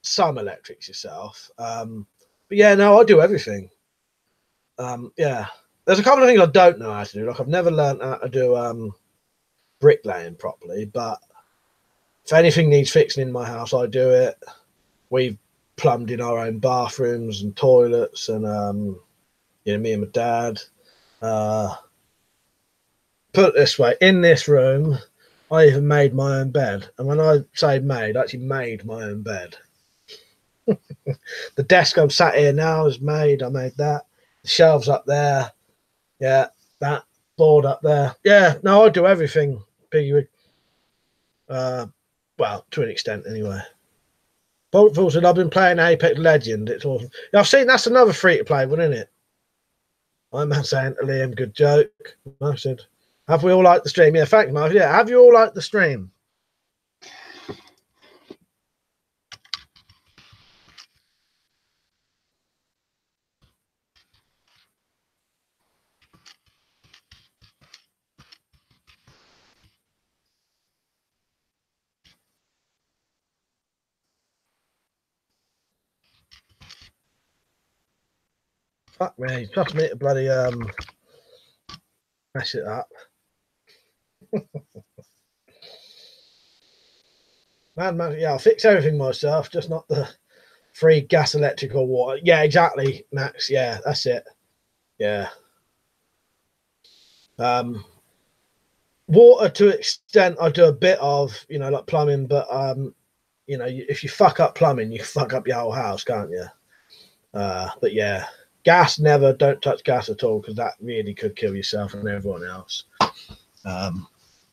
some electrics yourself. But yeah, no, I do everything. Yeah, there's a couple of things I don't know how to do. Like I've never learned how to do bricklaying properly. But if anything needs fixing in my house, I do it. We've plumbed in our own bathrooms and toilets, and me and my dad. Put it this way, in this room, I even made my own bed. And when I say made, I actually made my own bed. The desk I'm sat here now is made. I made that. The shelves up there. Yeah, that board up there. Yeah, no, I do everything, Piggy. Well, to an extent anyway. Paul said, I've been playing Apex Legend. It's awesome. Yeah, I've seen that's another free-to-play one, isn't it? I'm saying to Liam, good joke. I said, have we all liked the stream? Yeah, thanks, Mark. Yeah, have you all liked the stream? Fuck me, trust me to bloody mess it up. Man, yeah, I'll fix everything myself, just not the free gas, electric, or water. Yeah, exactly, Max. Yeah, that's it. Yeah. Water to an extent I do a bit of, like plumbing, but if you fuck up plumbing, you fuck up your whole house, can't you? But yeah, gas, never, don't touch gas at all, because that really could kill yourself and everyone else. And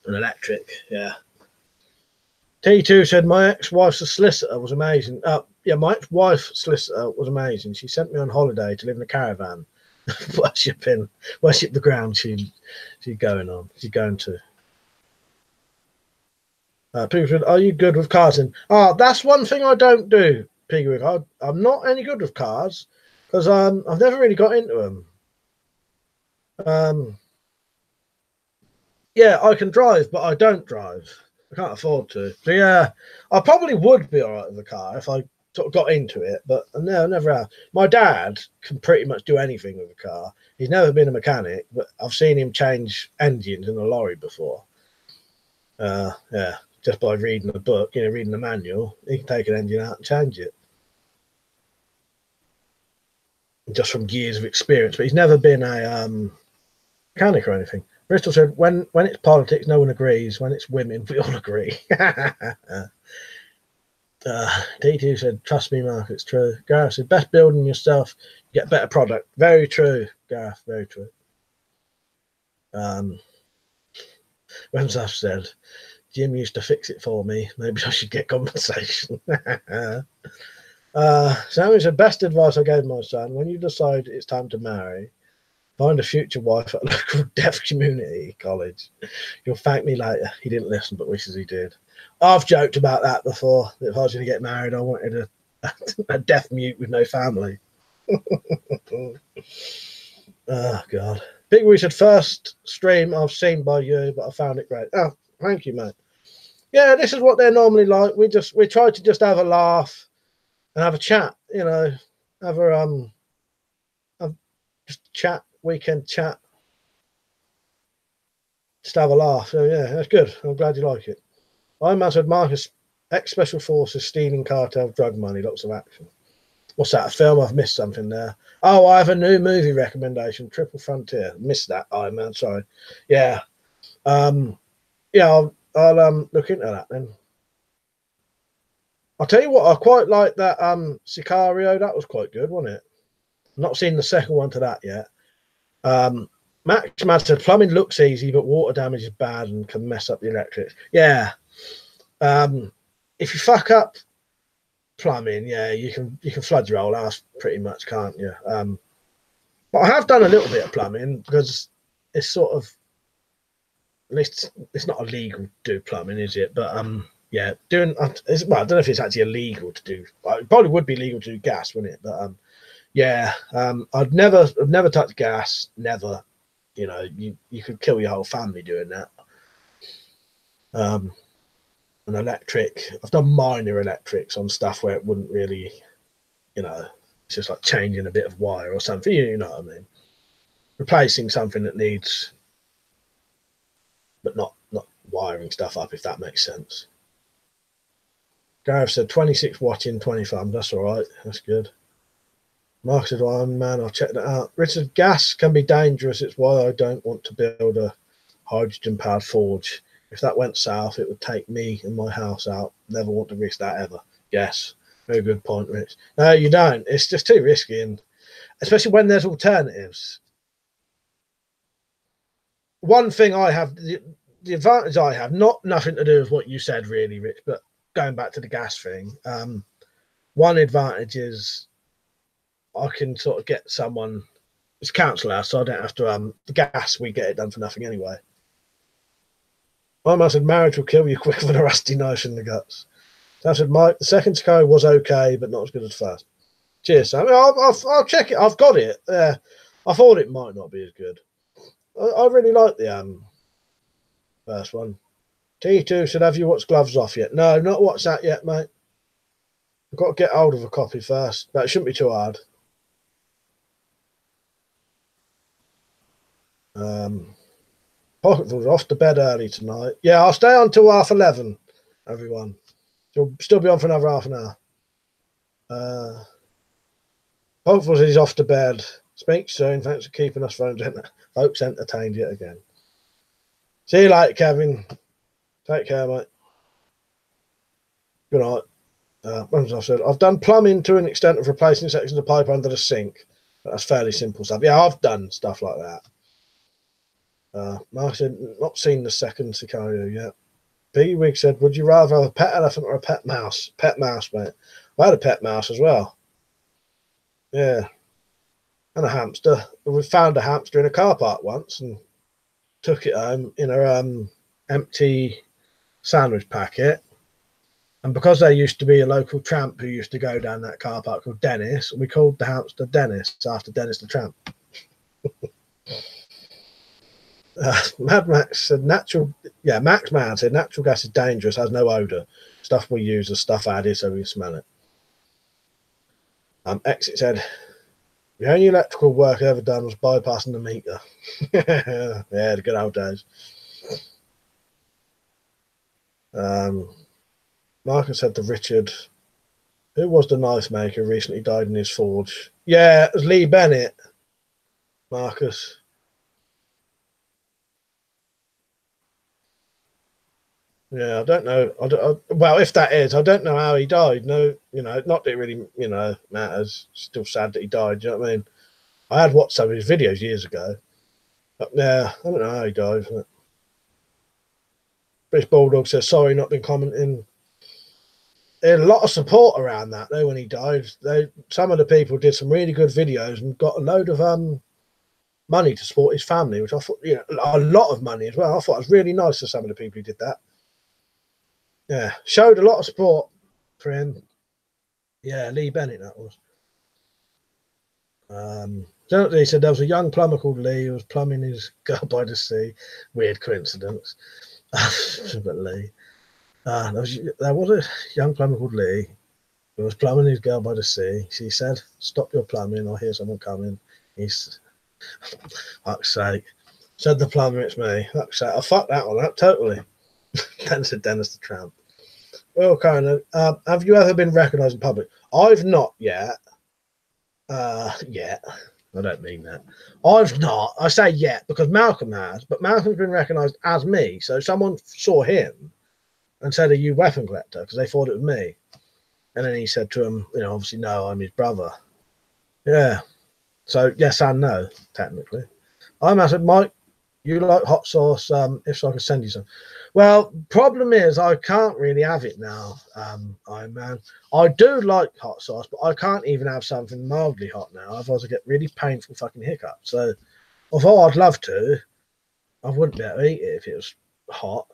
electric, yeah. T2 said, my ex-wife's solicitor was amazing. Yeah, my ex-wife's solicitor was amazing. She sent me on holiday to live in a caravan. worship the ground she's going to. People said, are you good with cars? And that's one thing I don't do, Pigwig. I'm not any good with cars because I've never really got into them. Yeah, I can drive, but I don't drive. I can't afford to. So yeah, I probably would be all right with a car if I sort of got into it, but no, never have. My dad can pretty much do anything with a car. He's never been a mechanic, but I've seen him change engines in a lorry before. Yeah, just by reading a book, reading the manual, he can take an engine out and change it. Just from years of experience, but he's never been a mechanic or anything. Bristol said, when it's politics, no one agrees. When it's women, we all agree. T2 said, trust me, Mark, it's true. Gareth said, best building yourself, you get better product. Very true, Gareth, very true. Remsaf said, Jim used to fix it for me. Maybe I should get compensation. Sammy said, best advice I gave my son, when you decide it's time to marry, find a future wife at a local deaf community college. You'll thank me later. He didn't listen, but wishes he did. I've joked about that before. That if I was going to get married, I wanted a deaf mute with no family. Oh, God. Big Wee said, first stream I've seen by you, but I found it great. Oh, thank you, mate. Yeah, this is what they're normally like. We try to just have a laugh and have a chat, have just chat, weekend chat, just have a laugh. So yeah, that's good. I'm glad you like it. I must said, Marcus, ex-special forces stealing cartel drug money, lots of action. What's that, a film? I've missed something there. Oh, I have a new movie recommendation, Triple Frontier. Missed that, man, sorry. Yeah. Yeah, I'll look into that then. I'll tell you what, I quite like that Sicario. That was quite good, wasn't it? Not seen the second one to that yet. Max Mad said, plumbing looks easy, but water damage is bad and can mess up the electrics. Yeah. If you fuck up plumbing, yeah, you can flood your whole house pretty much, can't you? But I have done a little bit of plumbing because it's sort of at least it's not illegal to do plumbing, is it? But yeah, doing well, I don't know if it's actually illegal to do. Well, it probably would be legal to do gas, wouldn't it? But yeah, I've never touched gas. Never. You know, you could kill your whole family doing that. An electric. I've done minor electrics on stuff where it wouldn't really, you know, it's just like changing a bit of wire or something. You know what I mean? Replacing something that needs, but not wiring stuff up, if that makes sense. Gareth said 26 watching, 20 thumbs. That's all right. That's good. Mark said, well, man, I'll check that out. Richard, gas can be dangerous. It's why I don't want to build a hydrogen-powered forge. If that went south, it would take me and my house out. Never want to risk that ever. Yes, very good point, Rich. No, you don't. It's just too risky, and especially when there's alternatives. One thing I have, the advantage I have, nothing to do with what you said really, Rich, but going back to the gas thing, one advantage is I can sort of get someone, it's council house, so I don't have to, the gas, we get it done for nothing anyway. My mum said marriage will kill you quicker than a rusty knife in the guts. So I said, Mike, the second 𝐶𝐶 was okay, but not as good as first. Cheers, Sam. I'll check it. I've got it. I thought it might not be as good. I really like the first one. T2 said, have you watched Gloves Off yet? No, not watched that yet, mate. I've got to get hold of a copy first, but it shouldn't be too hard. Pocketful's off to bed early tonight. Yeah, I'll stay on till 11:30, everyone. You'll still be on for another half an hour. Pocketful's is off to bed. Speak soon. Thanks for keeping us folks entertained yet again. See you later, Kevin. Take care, mate. Good night. As I said, I've done plumbing to an extent of replacing sections of pipe under the sink. That's fairly simple stuff. Yeah, I've done stuff like that. Mark said, not seen the second scenario yet. B-Wig said, would you rather have a pet elephant or a pet mouse? Pet mouse, mate. I had a pet mouse as well. Yeah. And a hamster. We found a hamster in a car park once and took it home in a empty sandwich packet. And because there used to be a local tramp who used to go down that car park called Dennis, we called the hamster Dennis after Dennis the Tramp. Mad Max said Max Man said natural gas is dangerous, has no odour. Stuff we use is stuff added so we smell it. Exit said the only electrical work I ever done was bypassing the meter. Yeah, the good old days. Marcus said to Richard, who was the knife maker recently died in his forge? Yeah, it was Lee Bennett. Marcus. Yeah, I don't know. Well, if that is, I don't know how he died. No, you know, not that it really, you know, matters. Still sad that he died. Do you know what I mean? I had watched some of his videos years ago. But yeah, I don't know how he died. British Bulldog says, sorry, not been commenting. There had a lot of support around that, though, when he died. Some of the people did some really good videos and got a load of money to support his family, which I thought, you know, a lot of money as well. I thought it was really nice of some of the people who did that. Yeah, showed a lot of support for him. Yeah, Lee Bennett, that was. He said there was a young plumber called Lee who was plumbing his girl by the sea. Weird coincidence. But Lee. There was a young plumber called Lee who was plumbing his girl by the sea. She said, stop your plumbing, I hear someone coming. He's, fuck's sake. Said the plumber, it's me. Fuck's sake. I fucked that one up, totally. Then said Dennis the Tramp. Well, kind of. Have you ever been recognised in public? I've not yet. Yet. I don't mean that. I've not. I say yet because Malcolm has, but Malcolm's been recognised as me. So someone saw him and said, are you weapon collector? Because they thought it was me. And then he said to him, you know, obviously, no, I'm his brother. Yeah. So yes and no, technically. I said, Mike, you like hot sauce? If so, I could send you some. Well, problem is I can't really have it now, Iron Man. I do like hot sauce, but I can't even have something mildly hot now. Otherwise I get really painful fucking hiccups. So although I'd love to, I wouldn't be able to eat it if it was hot.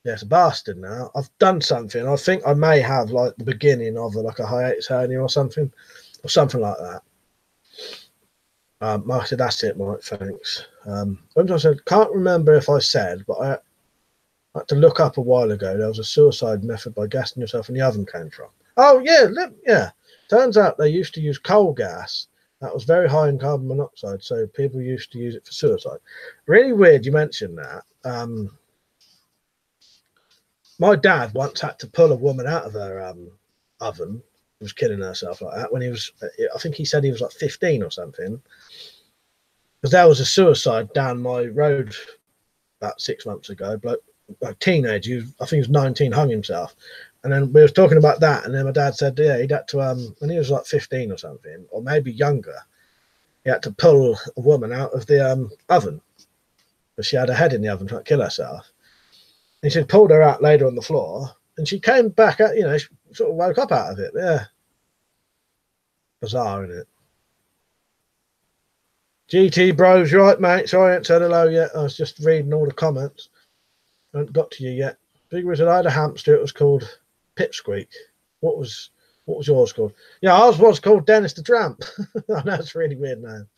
Yeah, it's a bastard now. I've done something. I think I may have like the beginning of like a hiatus hernia or something like that. Mark said, that's it, Mike, thanks. I said, can't remember if I said, but I had to look up a while ago. There was a suicide method by gassing yourself in the oven came from. Oh, yeah, yeah. Turns out they used to use coal gas. That was very high in carbon monoxide, so people used to use it for suicide. Really weird you mentioned that. My dad once had to pull a woman out of her oven. Who was killing herself like that when he was, I think he said he was like 15 or something. Because there was a suicide down my road about 6 months ago. Like teenager, I think he was 19, hung himself. And then we was talking about that, and then my dad said, yeah, he'd had to, when he was like 15 or something, or maybe younger, he had to pull a woman out of the oven because she had her head in the oven trying to kill herself. And he said, pulled her out, laid her on the floor, and she came back, she sort of woke up out of it. Yeah. Bizarre, isn't it? GT Bros, right, mate? Sorry I ain't said hello yet. I was just reading all the comments. I haven't got to you yet. Big Wizard, I had a hamster. It was called Pipsqueak. What was yours called? Yeah, ours was called Dennis the Tramp. I know, it's a really weird name.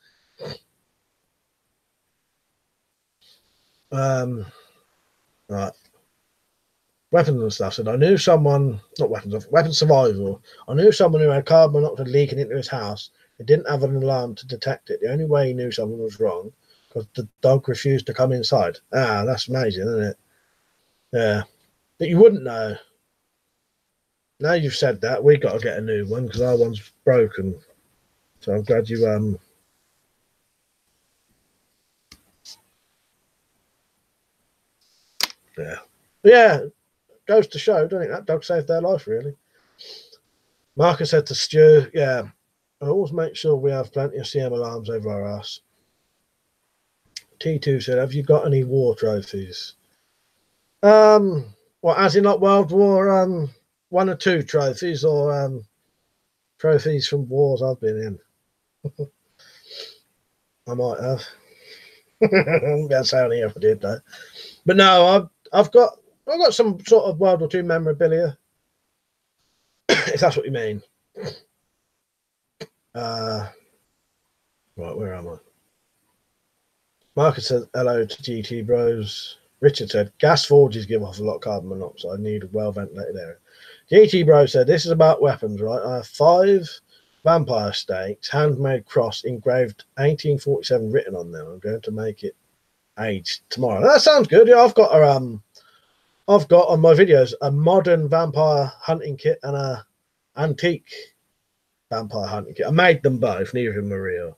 Right. Weapons and stuff. Said I knew someone, not weapons, weapons survival. I knew someone who had carbon monoxide leaking into his house. He didn't have an alarm to detect it. The only way he knew something was wrong because the dog refused to come inside. Ah, that's amazing, isn't it? Yeah. But you wouldn't know. Now you've said that, we got to get a new one because our one's broken. So I'm glad you yeah, goes to show, doesn't it? That dog saved their life, really. Marcus said to Stu, yeah, I always make sure we have plenty of CM alarms over our ass. T2 said, have you got any war trophies? Well, as in like World War 1 or 2 trophies, or trophies from wars I've been in? I might have. I'm going to say only if I did, though. But no, I've got some sort of World War II memorabilia, if that's what you mean. Right, where am I? Marcus said hello to GT Bros. Richard said gas forges give off a lot of carbon monoxide. Need a well ventilated area. GT Bros said this is about weapons, right? I have 5 vampire stakes, handmade cross engraved 1847 written on them. I'm going to make it aged tomorrow. That sounds good. Yeah, I've got on my videos a modern vampire hunting kit and a antique vampire hunting kit. I made them both, neither of them are real.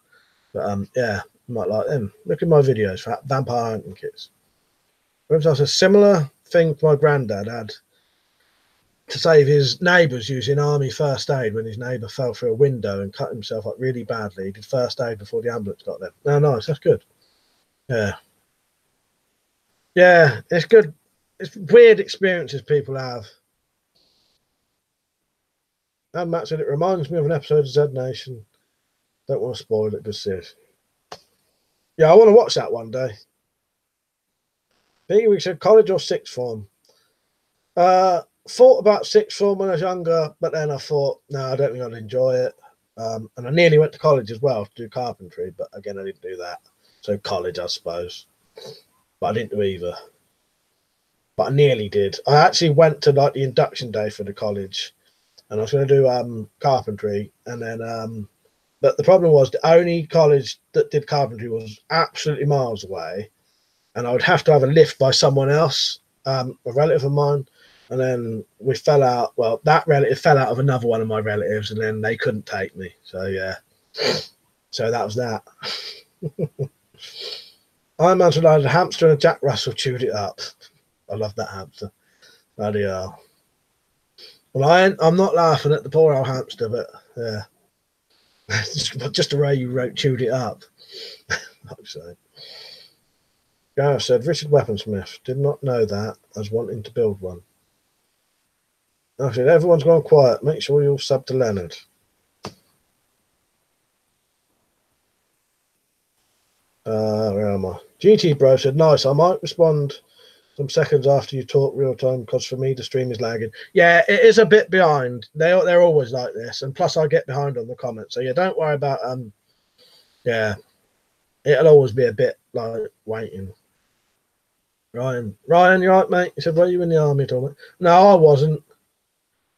But yeah, you might like them. Look at my videos for vampire hunting kits. That's a similar thing my granddad had to save his neighbours using army first aid when his neighbour fell through a window and cut himself up really badly. He did first aid before the ambulance got there. Oh, nice. That's good. Yeah. Yeah, it's good. It's weird experiences people have. And Matt said it reminds me of an episode of Z Nation. Don't want to spoil it, just Sid. Yeah, I want to watch that one day. I think we said college or sixth form. Thought about sixth form when I was younger, but then I thought, no, I don't think I'd enjoy it. And I nearly went to college as well to do carpentry, but again, I didn't do that. So college, I suppose. But I didn't do either. But I nearly did. I actually went to like the induction day for the college, and I was going to do carpentry, and then but the problem was the only college that did carpentry was absolutely miles away, and I would have to have a lift by someone else, a relative of mine, and then we fell out. Well, that relative fell out of another one of my relatives, and then they couldn't take me. So yeah, so that was that. I imagined I had a hamster and a Jack Russell chewed it up. I love that hamster. Bloody hell. Well, I'm not laughing at the poor old hamster, but yeah. Just the way you chewed it up. So. Gareth said, Richard Weaponsmith, did not know that. I was wanting to build one. I said, everyone's gone quiet. Make sure you'll sub to Leonard. Where am I? GT Bro said, nice. I might respond some seconds after you talk real time because for me the stream is lagging. Yeah, it is a bit behind. They're always like this, and plus I get behind on the comments. So yeah, don't worry about yeah, it'll always be a bit like waiting. Ryan, you right, mate? He said, were you in the army at all, mate? No, I wasn't.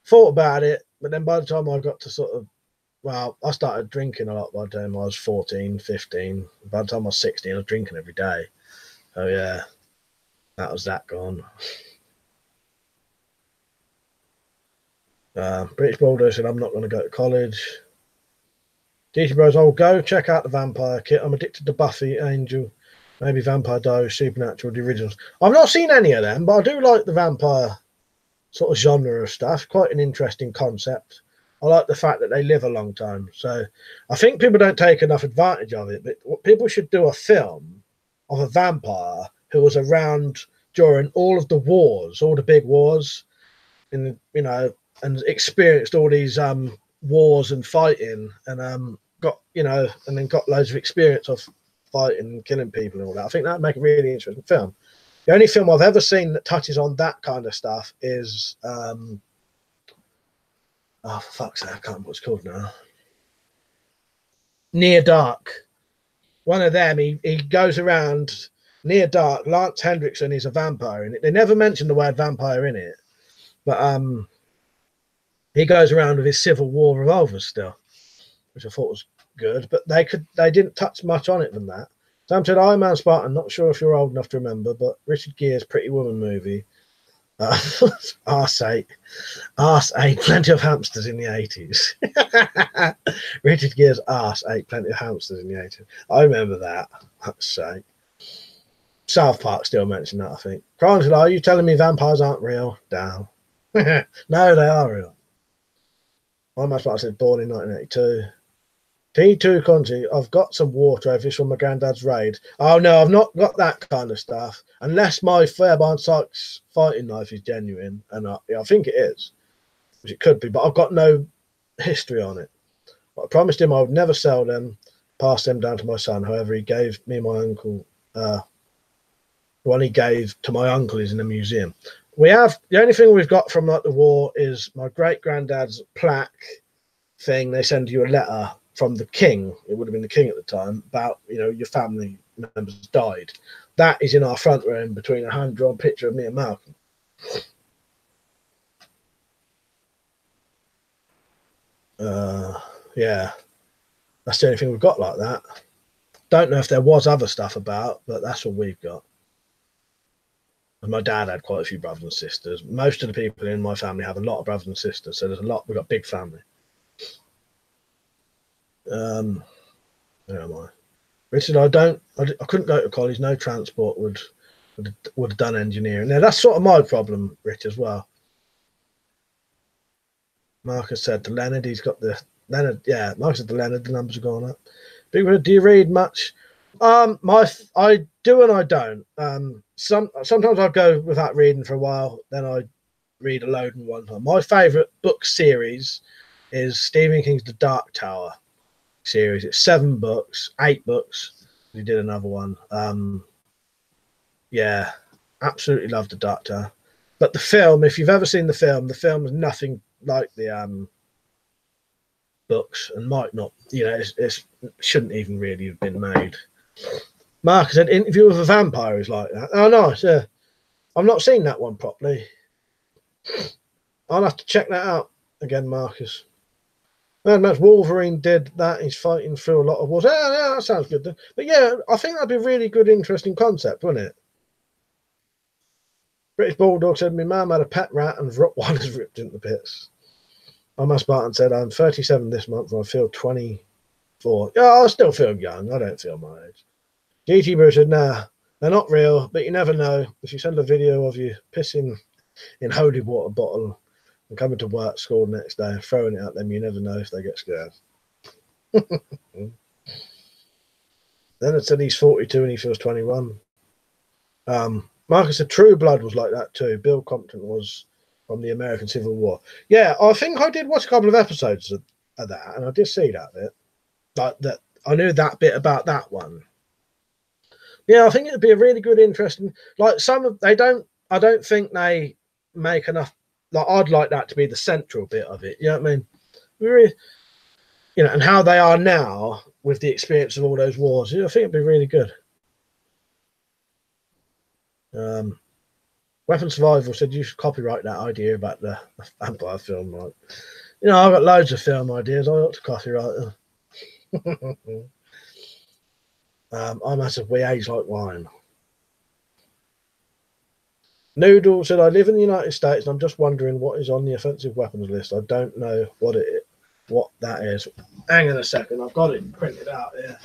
Thought about it, but then by the time I got to sort of, well, I started drinking a lot by the time I was 14, 15. By the time I was 16, I was drinking every day. So yeah, that was that gone. British Bulldog said, I'm not going to go to college. DC Bros, I'll go check out the Vampire kit. I'm addicted to Buffy, Angel, maybe Vampire Diaries, Supernatural, the originals. I've not seen any of them, but I do like the vampire sort of genre of stuff. Quite an interesting concept. I like the fact that they live a long time. So I think people don't take enough advantage of it, but people should do a film of a vampire who was around during all of the wars, all the big wars, and and experienced all these wars and fighting, and got and then got loads of experience of fighting and killing people and all that. I think that would make a really interesting film. The only film I've ever seen that touches on that kind of stuff is oh, for fuck's sake, I can't remember what it's called now. Near Dark. One of them, he goes around Near Dark. Lance Hendrickson is a vampire in it. They never mention the word vampire in it, but he goes around with his Civil War revolvers still, which I thought was good. But they didn't touch much on it than that. Sam said, Iron Man Spartan, not sure if you're old enough to remember, but Richard Gere's Pretty Woman movie. Arse 8, plenty of hamsters in the 80s. Richard Gere's Arse 8, plenty of hamsters in the 80s. I remember that. That's sake. South Park still mentioned that, I think. Crimes said, are you telling me vampires aren't real? Down. No, they are real. Iron Man Spartan said, born in 1982. T2 Conti, I've got some war trophies from my granddad's raid. Oh no, I've not got that kind of stuff. Unless my Fairbairn Sykes fighting knife is genuine, and I think it is, which it could be, but I've got no history on it. But I promised him I would never sell them, pass them down to my son. However, he gave me my uncle. The one he gave to my uncle is in a museum. We have the only thing we've got from like the war is my great granddad's plaque thing. They send you a letter from the king, it would have been the king at the time, about your family members died. That is in our front room between a hand-drawn picture of me and Malcolm. Yeah, that's the only thing we've got like that. Don't know if there was other stuff about, but that's all we've got. My dad had quite a few brothers and sisters. Most of the people in my family have a lot of brothers and sisters, so there's a lot. We've got a big family. Where am I? Richard, I couldn't go to college. No transport would have done engineering. Now that's sort of my problem, Rich, as well. Marcus said to Leonard, he's got the Leonard. Yeah, Marcus said to Leonard, the numbers are going up. Big, do you read much? I do and I don't. Sometimes I go without reading for a while, then I read a load in one time. My favourite book series is Stephen King's The Dark Tower series. It's 7 books, 8 books. He did another one. Yeah, absolutely love The Dark Tower. But the film, if you've ever seen the film is nothing like the books, and might not, it shouldn't even really have been made. Mark said, Interview with a Vampire is like that. Oh, nice. Yeah, I've not seen that one properly. I'll have to check that out again, Marcus. Mad Max Wolverine did that. He's fighting through a lot of wars. Yeah, that sounds good. But yeah, I think that'd be a really good, interesting concept, wouldn't it? British Bulldog said, my mum had a pet rat and Rottweilers ripped into bits. My Spartan said, I'm 37 this month and I feel 24. Yeah, I still feel young. I don't feel my age. GT Bro said, nah, they're not real, but you never know. If you send a video of you pissing in holy water bottle and coming to work, school the next day and throwing it at them, you never know if they get scared. Then it said he's 42 and he feels 21. Marcus said True Blood was like that too. Bill Compton was from the American Civil War. Yeah, I think I did watch a couple of episodes of that, and I did see that bit. Like that, I knew that bit about that one. Yeah, I think it'd be a really good, interesting. Like I don't think they make enough. Like I'd like that to be the central bit of it. You know what I mean? Really, you know, and how they are now with the experience of all those wars. I think it'd be really good. Weapon Survival said you should copyright that idea about the vampire film. Right? You know, I've got loads of film ideas. I ought to copyright them. I'm massive. We age like wine. Noodle said, I live in the United States and I'm just wondering what is on the offensive weapons list. I don't know what that is. Hang on a second, I've got it printed out here.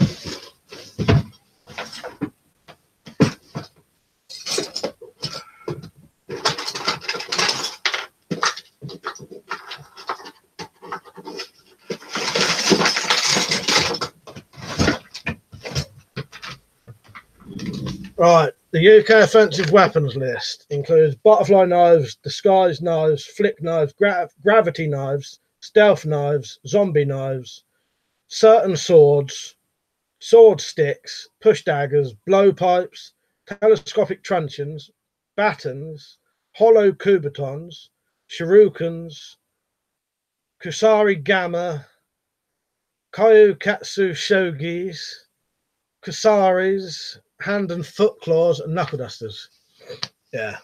Right, the UK Offensive Weapons List includes butterfly knives, disguise knives, flick knives, gravity knives, stealth knives, zombie knives, certain swords, sword sticks, push daggers, blowpipes, telescopic truncheons, batons, hollow kubatons, shurikens, kusari gamma, 𝐊𝐄𝐄𝐏 𝐈𝐓 𝐘𝐄𝐄, hand and foot claws, and knuckle dusters. Yeah.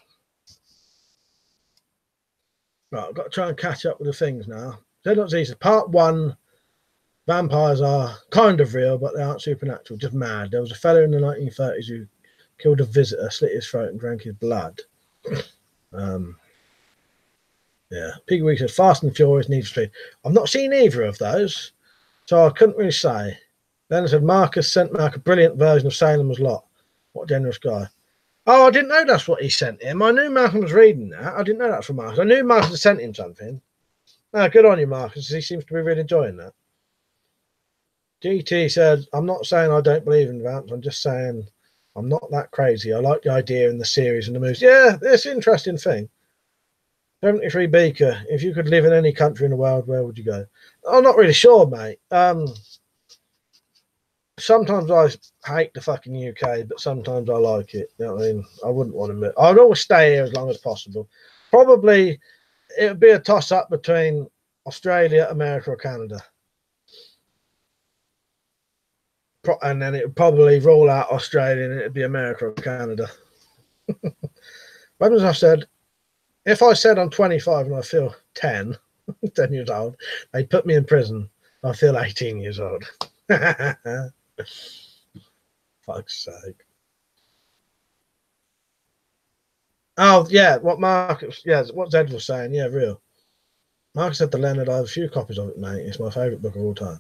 Right, I've got to try and catch up with the things now. They're not easy. Part 1, vampires are kind of real, but they aren't supernatural, just mad. There was a fellow in the 1930s who killed a visitor, slit his throat, and drank his blood. Yeah. Piggy Week said Fast and Furious, Need for Speed. I've not seen either of those, so I couldn't really say. Then I said Marcus sent Mark a brilliant version of Salem's Lot. What a generous guy. Oh, I didn't know that's what he sent him. I knew Malcolm was reading that. I didn't know that from Marcus. I knew Marcus had sent him something. Oh, good on you, Marcus. He seems to be really enjoying that. GT said, I'm not saying I don't believe in vamps. I'm just saying I'm not that crazy. I like the idea in the series and the movies. Yeah, it's an interesting thing. 73 Beaker, if you could live in any country in the world, where would you go? I'm not really sure, mate. Sometimes I hate the fucking UK, but sometimes I like it. You know what I mean? I wouldn't want to move. I'd always stay here as long as possible. Probably it would be a toss-up between Australia, America, or Canada. And then it would probably rule out Australia and it would be America or Canada. When I said, if I said I'm 25 and I feel 10 years old, they'd put me in prison. I feel 18 years old. Fuck's sake. Oh, yeah, what Zed was saying. Yeah, real. Marcus said to Leonard, I have a few copies of it, mate. It's my favourite book of all time.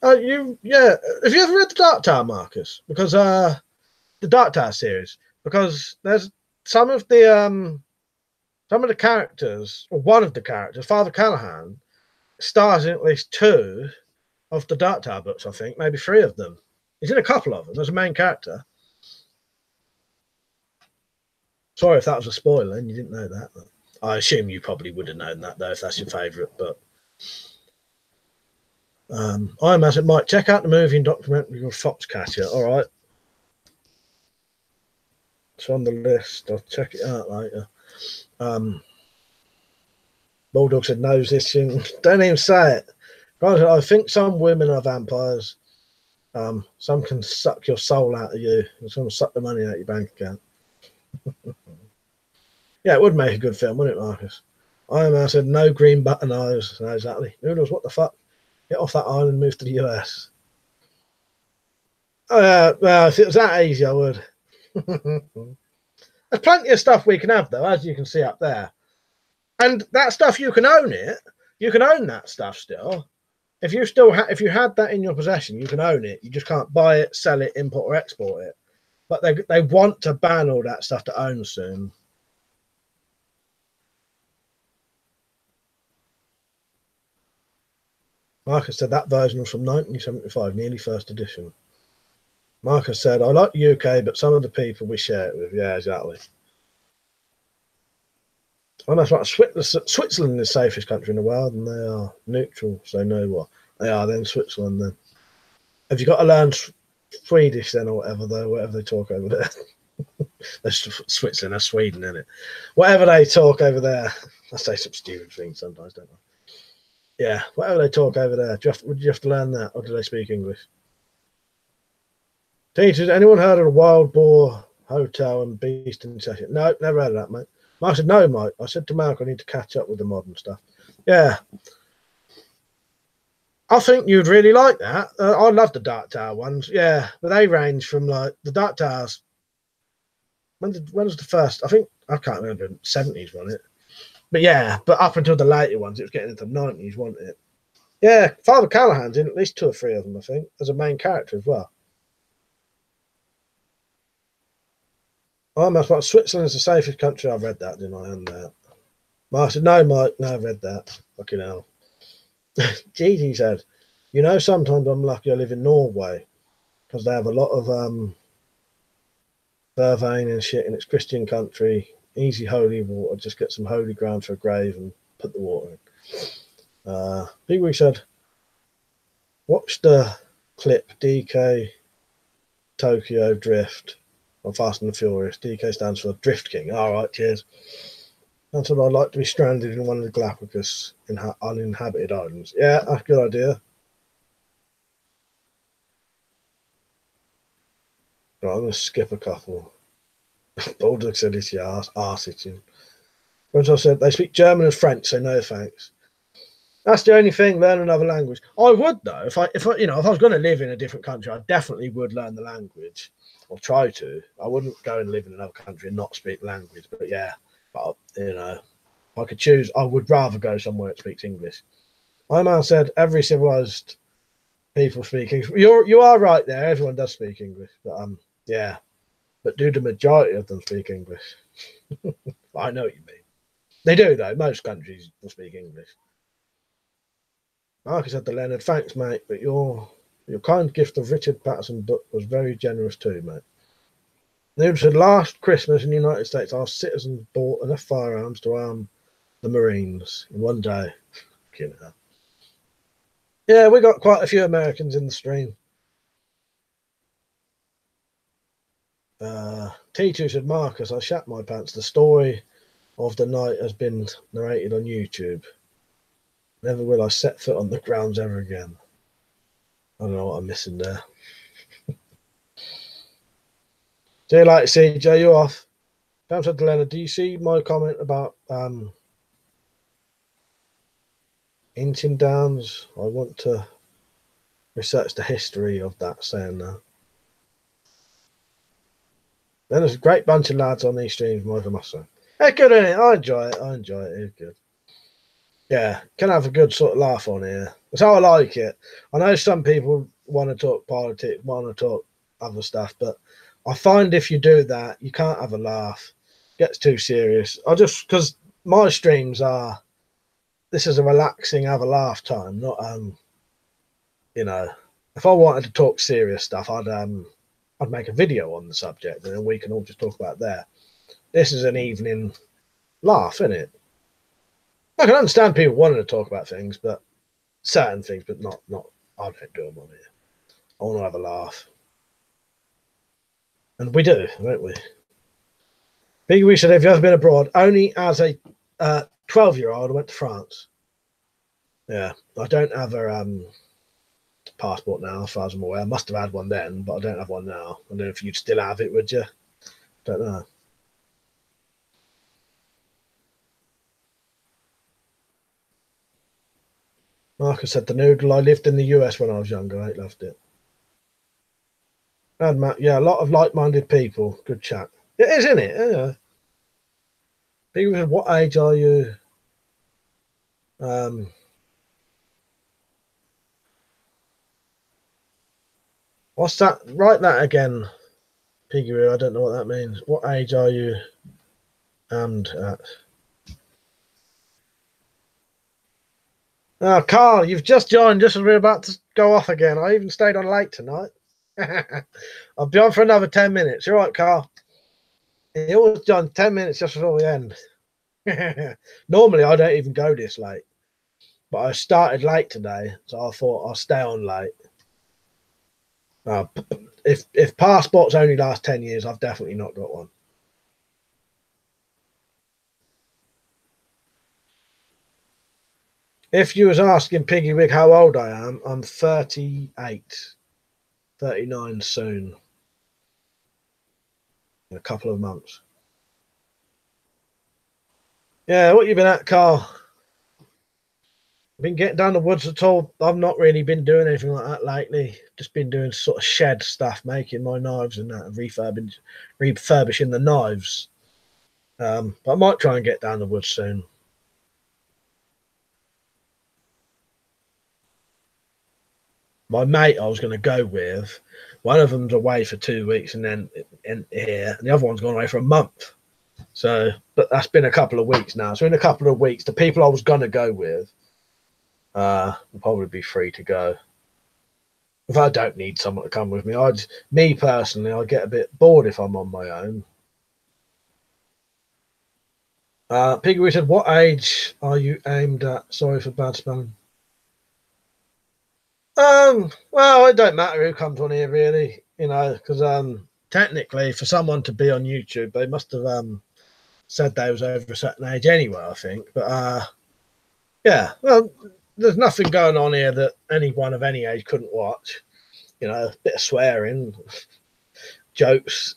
Have you ever read the Dark Tower, Marcus? Because the Dark Tower series, because there's some of the characters, or one of the characters, Father Callahan, stars in at least 2 of the Dark Tower books, I think, maybe 3 of them. He's in a couple of them as a main character. Sorry if that was a spoiler and you didn't know that. But I assume you probably would have known that, though, if that's your favourite. But I imagine, Mike, check out the movie and documentary called Foxcatcher. All right. It's on the list. I'll check it out later. Bulldog said, knows this thing. Don't even say it. Guys, I think some women are vampires. Some can suck your soul out of you. Some will suck the money out of your bank account. Yeah, it would make a good film, wouldn't it, Marcus? I said, no green button eyes. No, exactly. Noodles, what the fuck? Get off that island and move to the US. Oh, yeah, well, if it was that easy, I would. There's plenty of stuff we can have, though, as you can see up there. And that stuff, you can own it. You can own that stuff still. If you had that in your possession, you can own it. You just can't buy it, sell it, import or export it. But they want to ban all that stuff to own soon. Marcus said that version was from 1975, nearly first edition. Marcus said, I like the UK, but some of the people we share it with. Yeah, exactly. And that's right. Switzerland is the safest country in the world, and they are neutral, so no what. They are then Switzerland then. Have you got to learn Swedish then, or whatever, though, whatever they talk over there. That's Switzerland, that's Sweden, isn't it? Whatever they talk over there. I say some stupid things sometimes, don't I? Yeah, whatever they talk over there. Would you have to learn that, or do they speak English? Teachers, anyone heard of the Wild Boar Hotel and Beast in Session? No, never heard of that, mate. I said, no, Mike. I said to Mark, I need to catch up with the modern stuff. Yeah. I think you'd really like that. I love the Dark Tower ones. Yeah, but they range from like the Dark Towers. When was the first? I think I can't remember. 70s, wasn't it? But yeah, but up until the later ones, it was getting into the 90s, wasn't it? Yeah, Father Callahan's in at least 2 or 3 of them, I think, as a main character as well. Oh, that's what Switzerland's the safest country. I've read that, didn't I? And Mark said, no, Mike, no, I've read that. Fucking hell. Gigi said, you know, sometimes I'm lucky I live in Norway because they have a lot of surveying and shit, and it's Christian country, easy holy water. Just get some holy ground for a grave and put the water in. Big Wig said, watch the clip DK Tokyo Drift on Fast and the Furious. DK stands for Drift King. All right, cheers. That's what I'd like to be stranded in one of the Galapagos uninhabited islands. Yeah, that's a good idea. Right, I'm going to skip a couple. Bulldog said it's your arse itching. As I said, they speak German and French, so no thanks. That's the only thing, learn another language. I would though, if I was going to live in a different country, I definitely would learn the language, or try to. I wouldn't go and live in another country and not speak the language, but yeah. But, you know, if I could choose, I would rather go somewhere that speaks English. My man said every civilized people speak English. You are right there. Everyone does speak English, but yeah. But do the majority of them speak English? I know what you mean. They do though. Most countries will speak English. Marcus said to Leonard, thanks, mate, but your kind gift of Richard Patterson book was very generous too, mate. They said last Christmas in the United States, our citizens bought enough firearms to arm the Marines in one day. You know. Yeah, we got quite a few Americans in the stream. T2 said, Marcus, I shat my pants. The story of the night has been narrated on YouTube. Never will I set foot on the grounds ever again. I don't know what I'm missing there. Do you like CJ? You off? Pam said to Leonard, do you see my comment about Inching Downs? I want to research the history of that, saying that. Then there's a great bunch of lads on these streams, Michael Musser. Hey, good, isn't it? I enjoy it. It's good. Yeah, can have a good sort of laugh on here. That's how I like it. I know some people want to talk politics, want to talk other stuff, but I find if you do that, you can't have a laugh. It gets too serious. Because my streams are, this is a relaxing, have a laugh time, not, you know, if I wanted to talk serious stuff, I'd make a video on the subject and then we can all just talk about that. This is an evening laugh, isn't it? I can understand people wanting to talk about things, but certain things, but not, I don't do them on here. I want to have a laugh. And we do, don't we? Big Wee said, have you ever been abroad? Only as a 12-year-old, I went to France. Yeah, I don't have a passport now, as far as I'm aware. I must have had one then, but I don't have one now. I don't know if you'd still have it, would you? Don't know. Marcus said, the noodle. I lived in the US when I was younger. I loved it. And Matt, yeah, a lot of like-minded people. Good chat. It is, isn't it? Yeah. People said, what age are you? What's that? Write that again, Piggy. I don't know what that means. What age are you and at? Oh, Carl, you've just joined just as we're about to go off again. I even stayed on late tonight. I'll be on for another 10 minutes. You're right, Carl. He always done 10 minutes just before we end. Normally, I don't even go this late. But I started late today, so I thought I'll stay on late. If passports only last 10 years, I've definitely not got one. If you was asking Piggy Wig how old I am, I'm 38, 39 soon. In a couple of months. Yeah, what you been at, Carl? Been getting down the woods at all? I've not really been doing anything like that lately. Just been doing sort of shed stuff, making my knives and that, and refurbishing the knives. But I might try and get down the woods soon. My mate I was going to go with, one of them's away for 2 weeks and then here, and the other one's gone away for a month. So, but that's been a couple of weeks now. So in a couple of weeks, the people I was going to go with will probably be free to go. If I don't need someone to come with me, me personally, I get a bit bored if I'm on my own. Piggy said, what age are you aimed at? Sorry for bad spelling. Well, it don't matter who comes on here, really, you know, because technically for someone to be on YouTube, they must have said they was over a certain age anyway, I think. But yeah, well, there's nothing going on here that anyone of any age couldn't watch. You know, a bit of swearing, jokes,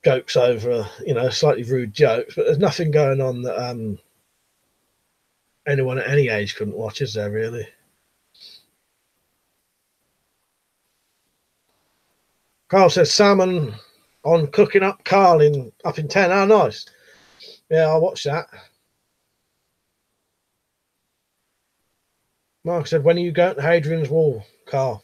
jokes over, you know, slightly rude jokes, but there's nothing going on that anyone at any age couldn't watch, is there, really? Carl says salmon on cooking up Carl up in 10. Oh, nice. Yeah, I'll watch that. Mark said, when are you going to Hadrian's Wall, Carl?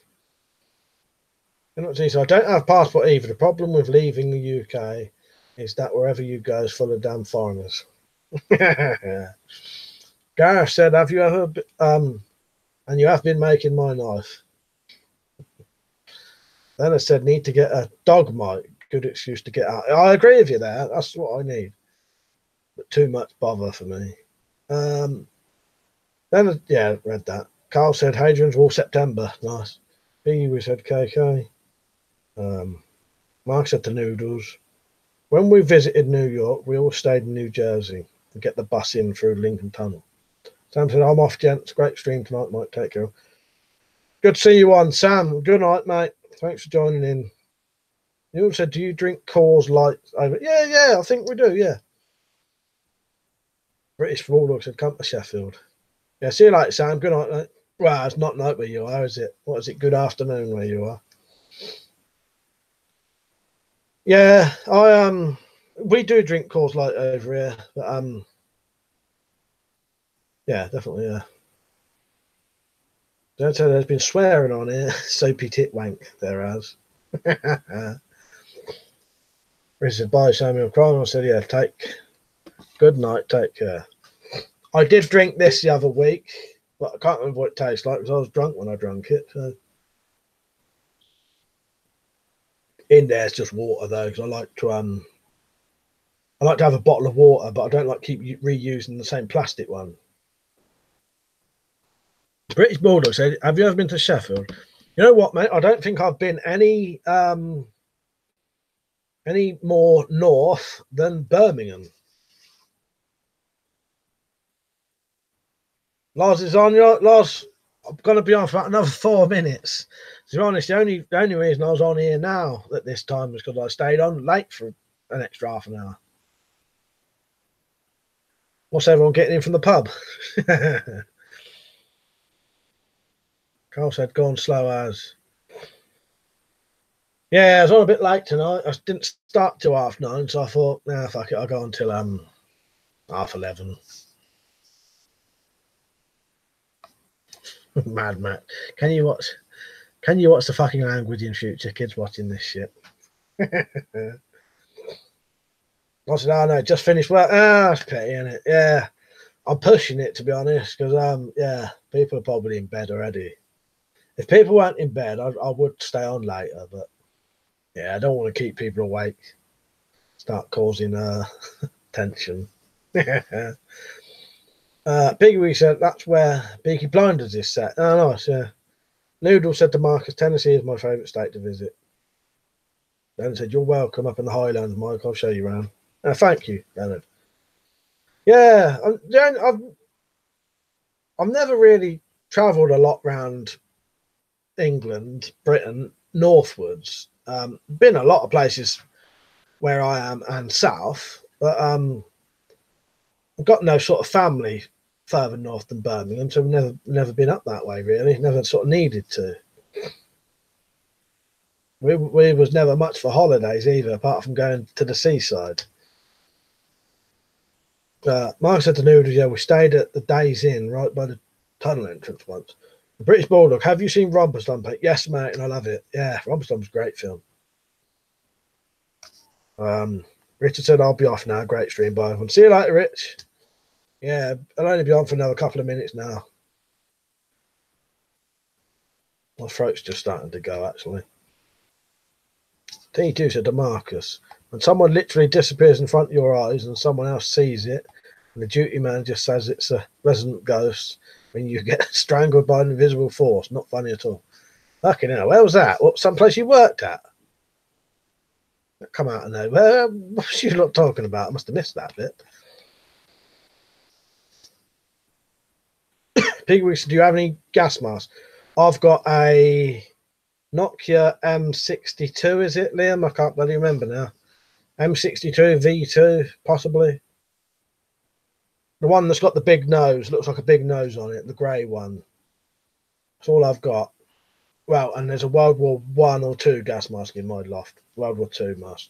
You're not so I don't have a passport either. The problem with leaving the UK is that wherever you go is full of damn foreigners. Gareth said, have you ever and you have been making my knife. Then I said, need to get a dog mic. Good excuse to get out. I agree with you there. That's what I need. But too much bother for me. Then, yeah, read that. Carl said, Hadrian's Wall, September. Nice. We said, KK. Mark said, the noodles. When we visited New York, we all stayed in New Jersey to get the bus in through Lincoln Tunnel. Sam said, I'm off, gents. Great stream tonight, Mike. Take care. Good to see you on, Sam. Good night, mate. Thanks for joining in. You said, do you drink Coors Light over? Yeah, I think we do, yeah. British Bulldog said, come to Sheffield. Yeah, see you later, Sam. Good night, mate. Well, it's not night where you are, is it? What is it? Good afternoon where you are. Yeah, we do drink Coors Light over here, but yeah, definitely, yeah. Don't tell there's been swearing on here. Soapy tit wank there has. Chris said, bye, Samuel Crime. I said, yeah, good night, take care. I did drink this the other week, but I can't remember what it tastes like because I was drunk when I drank it. So. In there, it's just water though, because I like to have a bottle of water, but I don't like keep reusing the same plastic one. British Bulldog said, have you ever been to Sheffield? You know what, mate? I don't think I've been any more north than Birmingham. Lars is on. Lars, I'm going to be on for about another 4 minutes. To be honest, the only reason I was on here now at this time was because I stayed on late for an extra half an hour. What's everyone getting in from the pub? Carl said, go on slow as. Yeah, I was on a bit late tonight. I didn't start till 9:30, so I thought, nah, fuck it, I'll go on till 11:30. Mad Matt. Can you watch the fucking language in future, kids watching this shit? I said, oh no, just finished work. That's petty, isn't it? Yeah. I'm pushing it, to be honest, because yeah, people are probably in bed already. If people weren't in bed, I would stay on later, but yeah, I don't want to keep people awake. Start causing tension. Biggie said that's where Peaky Blinders is set. Oh, nice, yeah. Noodle said to Marcus, Tennessee is my favourite state to visit. Leonard said, you're welcome up in the Highlands, Mike. I'll show you around. Thank you, Leonard. Yeah, I've never really travelled a lot around England, Britain, northwards. Been a lot of places where I am and south, but I've got no sort of family further north than Birmingham, so we've never been up that way really. Never sort of needed to. We was never much for holidays either, apart from going to the seaside. Mark said to Noodles, yeah, we stayed at the Days Inn right by the tunnel entrance once. The British Bulldog, have you seen Romper Stomper? Yes, mate, and I love it. Yeah, Romper Stomper's a great film. Richard said, I'll be off now. Great stream, bye. See you later, Rich. Yeah, I'll only be on for another couple of minutes now. My throat's just starting to go, actually. T2 said to Marcus, when someone literally disappears in front of your eyes and someone else sees it, and the duty man just says it's a resident ghost, when you get strangled by an invisible force. Not funny at all. Fucking hell, where was that? What, someplace you worked at? That come out of nowhere. What's you lot talking about? I must have missed that bit. Pigwick, do you have any gas masks? I've got a Nokia M62, is it, Liam? I can't bloody remember now. M62 V2, possibly. The one that's got the big nose, looks like a big nose on it, the grey one. That's all I've got. Well, and there's a World War I or II gas mask in my loft. World War II mask.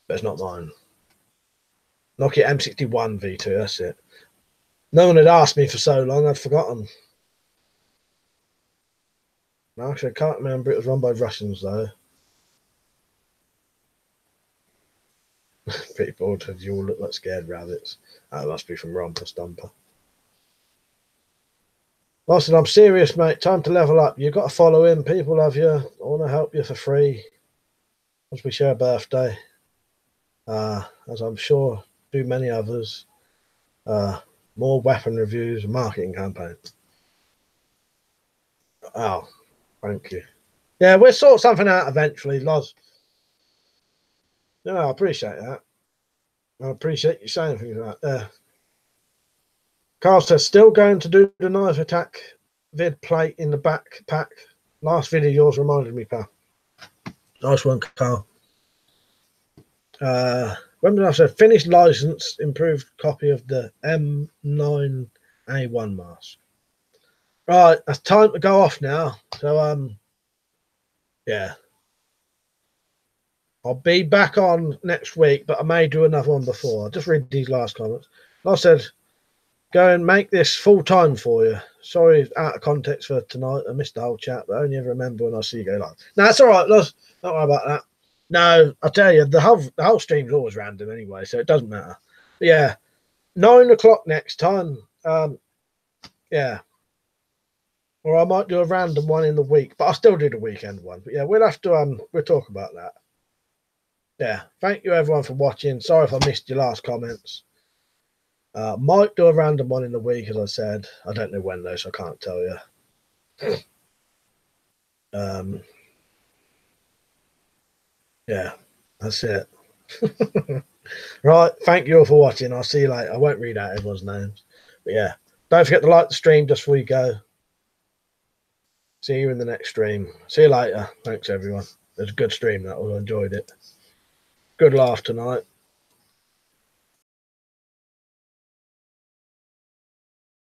But it's not mine. Nokia M61 V2, that's it. No one had asked me for so long, I'd forgotten. Actually, I can't remember. It was run by Russians, though. Pretty bored. You all look like scared rabbits. That must be from Romper Stomper. Lawson, I'm serious, mate. Time to level up. You've got to follow him. People love you. I want to help you for free. As we share a birthday. As I'm sure do many others. More weapon reviews, marketing campaign. Oh, thank you. Yeah, we'll sort something out eventually, Loz. No, I appreciate that. I appreciate you saying things like that. Carl says, still going to do the knife attack vid plate in the backpack. Last video yours reminded me, pal. Nice one, Carl. When did I say finished license, improved copy of the M9A1 mask? Right, that's time to go off now. So yeah. I'll be back on next week, but I may do another one before. I'll just read these last comments. Like I said, go and make this full time for you. Sorry, out of context for tonight. I missed the whole chat, but I only ever remember when I see you go live. No, it's all right, Loz. Don't worry about that. No, I'll tell you, the whole stream's always random anyway, so it doesn't matter. But yeah, 9 o'clock next time. Yeah. Or I might do a random one in the week, but I'll still do the weekend one. But yeah, we'll have to we'll talk about that. Yeah, thank you everyone for watching. Sorry if I missed your last comments. Might do a random one in the week, as I said. I don't know when though, so I can't tell you. Yeah, that's it. Right, thank you all for watching. I'll see you later. I won't read out everyone's names. But yeah, don't forget to like the stream just before you go. See you in the next stream. See you later. Thanks, everyone. It was a good stream. I enjoyed it. Good laugh tonight.